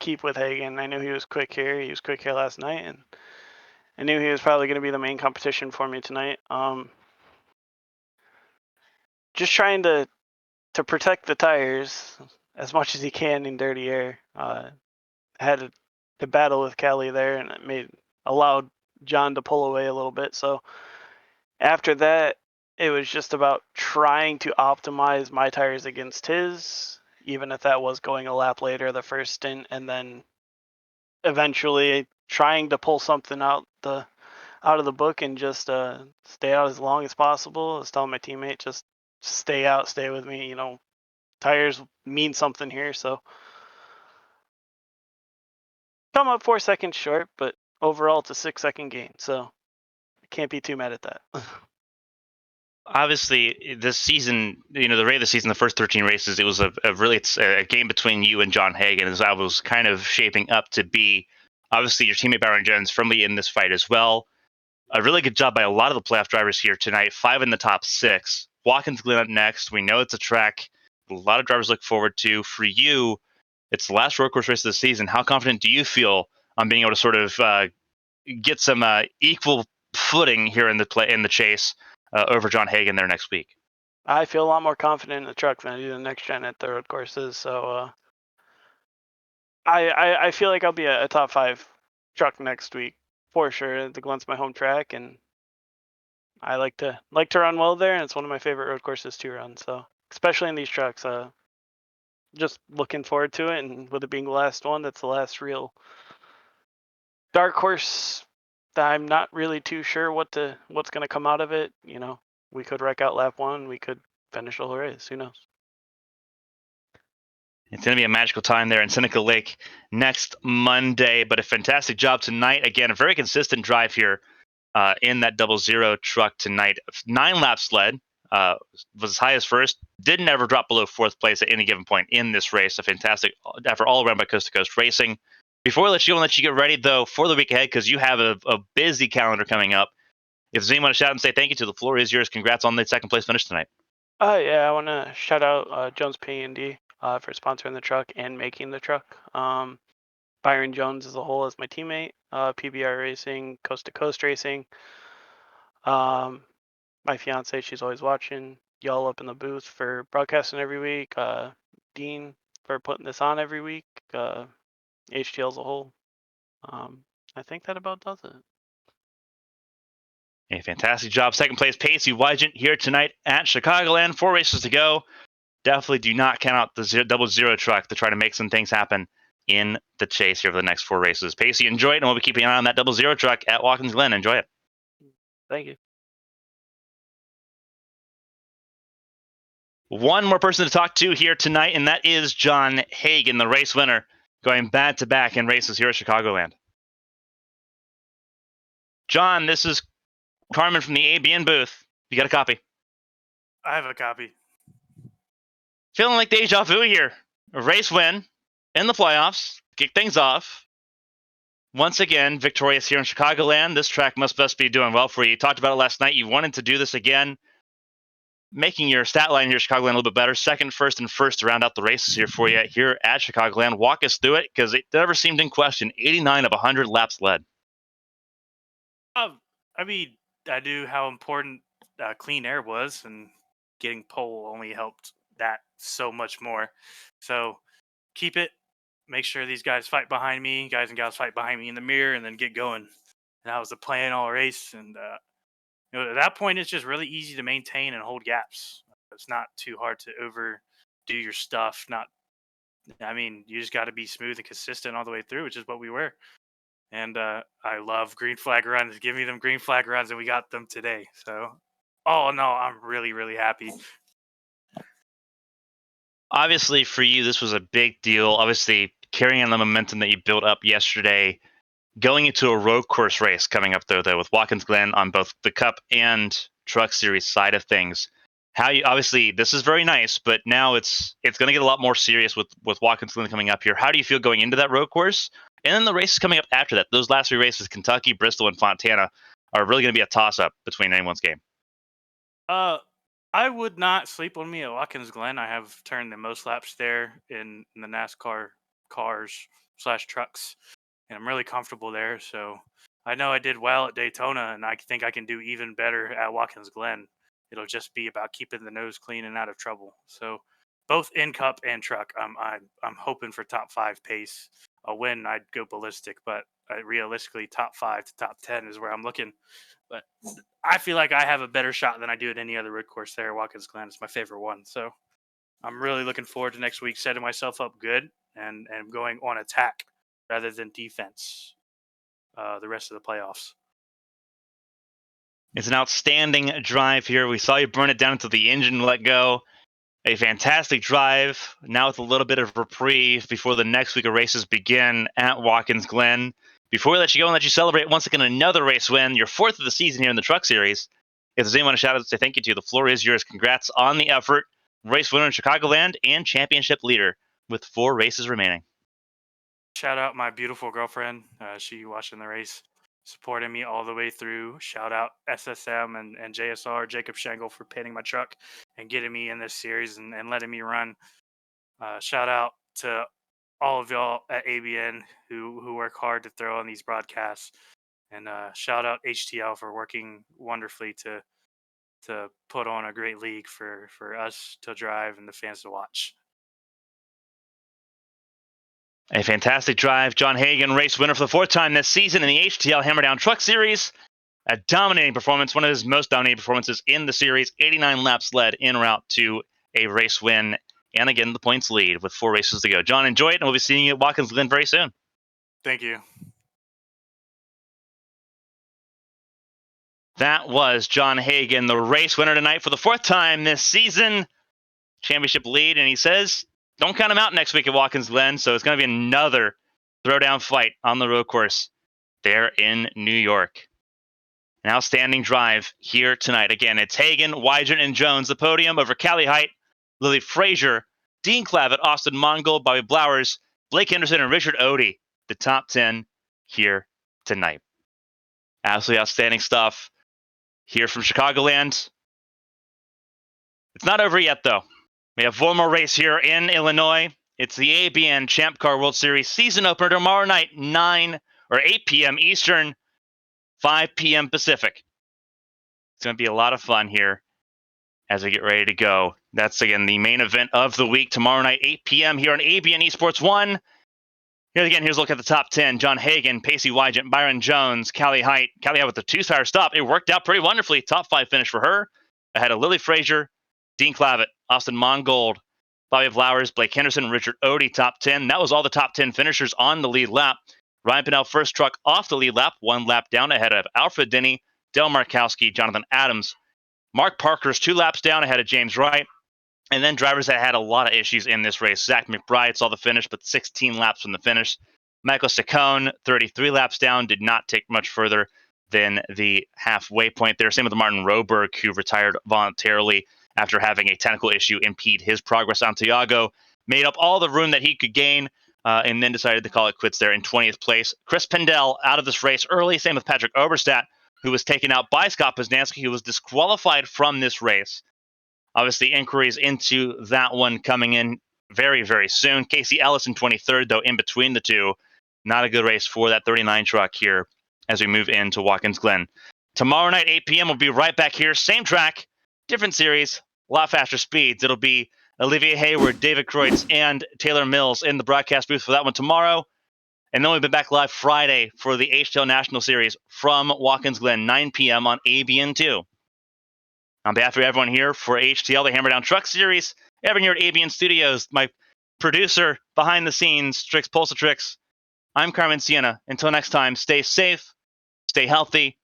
keep with Hagen. I knew he was quick here. He was quick here last night, and I knew he was probably going to be the main competition for me tonight. Just trying to protect the tires as much as he can in dirty air. Had to battle with Kelly there, and it allowed John to pull away a little bit. So after that, it was just about trying to optimize my tires against his, even if that was going a lap later the first stint, and then eventually trying to pull something out of the book and just stay out as long as possible. I was telling my teammate, just stay out, stay with me. You know, tires mean something here. So come up 4 seconds short, but overall it's a 6-second gain. So I can't be too mad at that. Obviously, this season, the rate of the season, the first 13 races, it was it's a game between you and John Hagan, as I was kind of shaping up to be. Obviously, your teammate Byron Jones firmly in this fight as well. A really good job by a lot of the playoff drivers here tonight. 5 in the top 6. Watkins Glen up next. We know it's a track a lot of drivers look forward to. For you, it's the last road course race of the season. How confident do you feel on being able to sort of get some equal footing here in the chase over John Hagan there next week? I feel a lot more confident in the truck than I do the next gen at the road courses. So I feel like I'll be a top 5 truck next week for sure. The Glen's my home track, and I like to run well there, and it's one of my favorite road courses to run. So especially in these trucks, just looking forward to it. And with it being the last one, that's the last real dark horse that I'm not really too sure what's going to come out of it. We could wreck out lap 1. We could finish the whole race. Who knows? It's going to be a magical time there in Seneca Lake next Monday, but a fantastic job tonight. Again, a very consistent drive here in that 00 truck tonight. 9 laps led, was as high as first, didn't ever drop below 4th place at any given point in this race. A fantastic effort all around by Coast to Coast Racing. Before I let you go and let you get ready, though, for the week ahead, because you have a busy calendar coming up. If there's anyone to shout and say thank you to, the floor is yours. Congrats on the second place finish tonight. Yeah, I want to shout out Jones P&D for sponsoring the truck and making the truck. Byron Jones as a whole as my teammate. PBR Racing, Coast to Coast Racing. My fiance, she's always watching. Y'all up in the booth for broadcasting every week. Dean for putting this on every week. HTL as a whole. I think that about does it. A fantastic job. Second place, Pacey Wygent here tonight at Chicagoland. 4 races to go. Definitely do not count out the 00 truck to try to make some things happen in the chase here for the next 4 races. Pacey, enjoy it, and we'll be keeping an eye on that 00 truck at Watkins Glen. Enjoy it. Thank you. One more person to talk to here tonight, and that is John Hagan, the race winner, going back-to-back in races here at Chicagoland. John, this is Carmen from the ABN booth. You got a copy? I have a copy. Feeling like deja vu here. A race win in the playoffs. Kick things off. Once again, victorious here in Chicagoland. This track must be doing well for you. You talked about it last night. You wanted to do this again. Making your stat line here at Chicagoland a little bit better. Second, first, and first to round out the races here for you here at Chicagoland. Walk us through it, because it never seemed in question. 89 of 100 laps led. I knew how important clean air was, and getting pole only helped that so much more. So keep it. Make sure these guys fight behind me, guys and gals fight behind me in the mirror, and then get going. And that was the plan all race. And at that point, it's just really easy to maintain and hold gaps. It's not too hard to overdo your stuff. You just got to be smooth and consistent all the way through, which is what we were. And I love green flag runs. Give me them green flag runs, and we got them today. So, oh no, I'm really, really happy. Obviously, for you, this was a big deal. Obviously, carrying on the momentum that you built up yesterday, going into a road course race coming up though with Watkins Glen on both the Cup and Truck Series side of things. Obviously this is very nice, but now it's going to get a lot more serious with Watkins Glen coming up here. How do you feel going into that road course, and then the races coming up after that? Those last 3 races, Kentucky, Bristol, and Fontana, are really going to be a toss-up between anyone's game. I would not sleep on me at Watkins Glen. I have turned the most laps there in the NASCAR cars/trucks, and I'm really comfortable there. So I know I did well at Daytona, and I think I can do even better at Watkins Glen. It'll just be about keeping the nose clean and out of trouble. So both in Cup and truck, I'm hoping for top 5 pace. A win, I'd go ballistic, but realistically, top 5 to top 10 is where I'm looking. But I feel like I have a better shot than I do at any other road course there. Watkins Glen is my favorite one. So I'm really looking forward to next week, setting myself up good and going on attack rather than defense the rest of the playoffs. It's an outstanding drive here. We saw you burn it down until the engine let go. A fantastic drive, now with a little bit of reprieve before the next week of races begin at Watkins Glen. Before we let you go and let you celebrate once again another race win, your 4th of the season here in the Truck Series, If there's anyone to shout out to say thank you to, the floor is yours. Congrats on the effort. Race winner in Chicagoland and championship leader with 4 races remaining. Shout out my beautiful girlfriend. She watching the race, supporting me all the way through. Shout out SSM and JSR, Jacob Schenkel, for painting my truck and getting me in this series and letting me run. Shout out to all of y'all at ABN who work hard to throw on these broadcasts. And shout out HTL for working wonderfully to put on a great league for us to drive and the fans to watch. A fantastic drive. John Hagan, race winner for the 4th time this season in the HTL Hammer Down Truck Series. A dominating performance, one of his most dominating performances in the series. 89 laps led en route to a race win. And again, the points lead with 4 races to go. John, enjoy it, and we'll be seeing you at Watkins Glen very soon. Thank you. That was John Hagan, the race winner tonight for the 4th time this season. Championship lead, and he says, don't count him out next week at Watkins Glen, so it's going to be another throwdown fight on the road course there in New York. An outstanding drive here tonight. Again, it's Hagan, Wydron, and Jones, the podium over Callie Height, Lily Frazier, Dean Clavitt, Austin Mongold, Bobby Blowers, Blake Henderson, and Richard Odie, the top 10 here tonight. Absolutely outstanding stuff here from Chicagoland. It's not over yet, though. We have one more race here in Illinois. It's the ABN Champ Car World Series season opener tomorrow night, 8 p.m. Eastern, 5 p.m. Pacific. It's going to be a lot of fun here as we get ready to go. That's, again, the main event of the week tomorrow night, 8 p.m. here on ABN Esports 1. Here again, here's a look at the top 10. John Hagan, Pacey Wygant, Byron Jones, Callie Height. Callie Height with a 2-star stop. It worked out pretty wonderfully. Top 5 finish for her. Ahead of Lily Frazier, Dean Clavitt, Austin Mongold, Bobby Flowers, Blake Henderson, and Richard Odie, top 10. That was all the top 10 finishers on the lead lap. Ryan Pinnell, first truck off the lead lap, 1 lap down ahead of Alfred Denny, Del Markowski, Jonathan Adams. Mark Parker's 2 laps down ahead of James Wright. And then drivers that had a lot of issues in this race. Zach McBride saw the finish, but 16 laps from the finish. Michael Saccone, 33 laps down, did not take much further than the halfway point there. Same with Martin Roberg, who retired voluntarily after having a technical issue impede his progress. Santiago made up all the room that he could gain and then decided to call it quits there in 20th place. Chris Pendell out of this race early. Same with Patrick Oberstadt, who was taken out by Scott Poznansky, who was disqualified from this race. Obviously, inquiries into that one coming in very, very soon. Casey Ellis in 23rd, though, in between the two. Not a good race for that 39 truck here as we move into Watkins Glen. Tomorrow night, 8 p.m., we'll be right back here. Same track, different series, a lot faster speeds. It'll be Olivier Hayward, David Kreutz, and Taylor Mills in the broadcast booth for that one tomorrow. And then we'll be back live Friday for the HTL National Series from Watkins Glen, 9 p.m. on ABN2. On behalf of everyone here for HTL, the Hammer Down Truck Series, everyone here at ABN Studios, my producer behind the scenes, Strix Pulsatrix, I'm Carmen Sienna. Until next time, stay safe, stay healthy,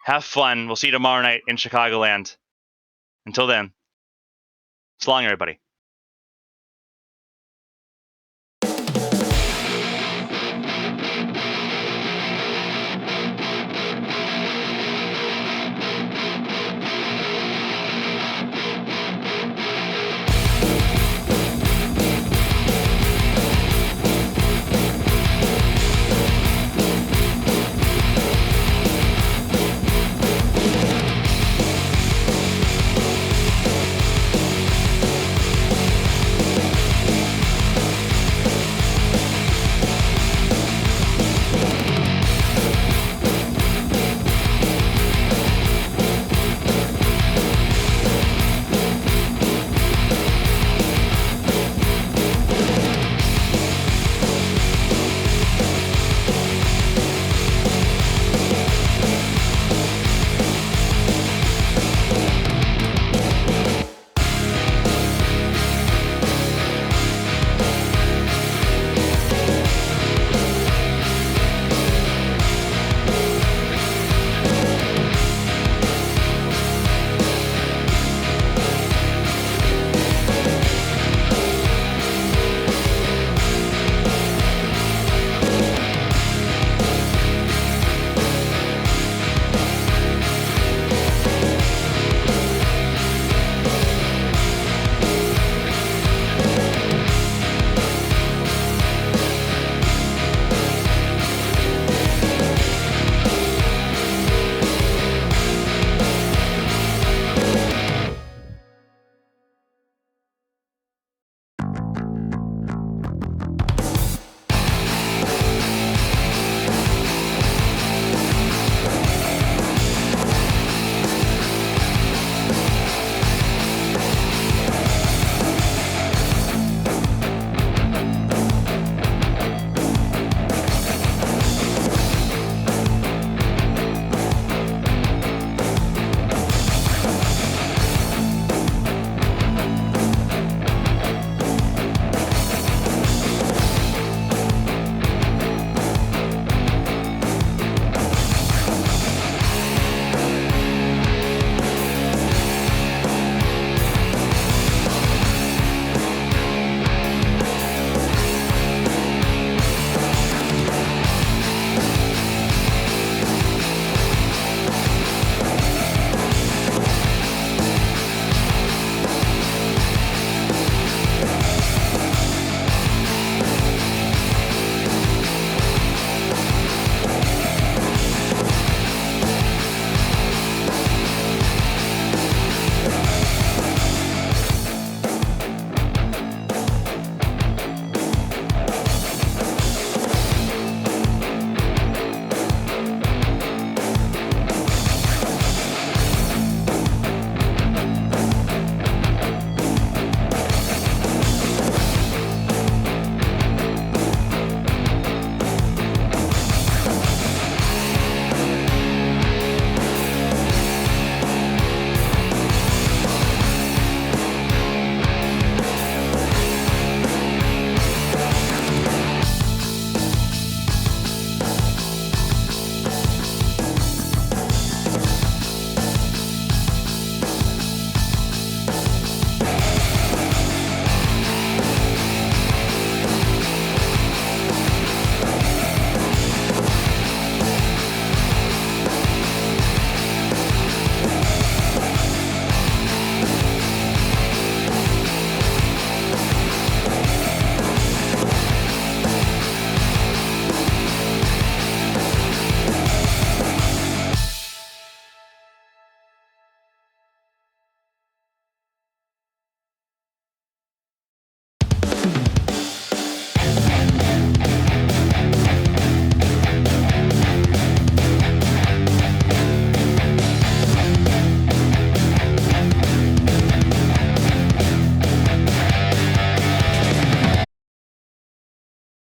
have fun. We'll see you tomorrow night in Chicagoland. Until then, so long, everybody.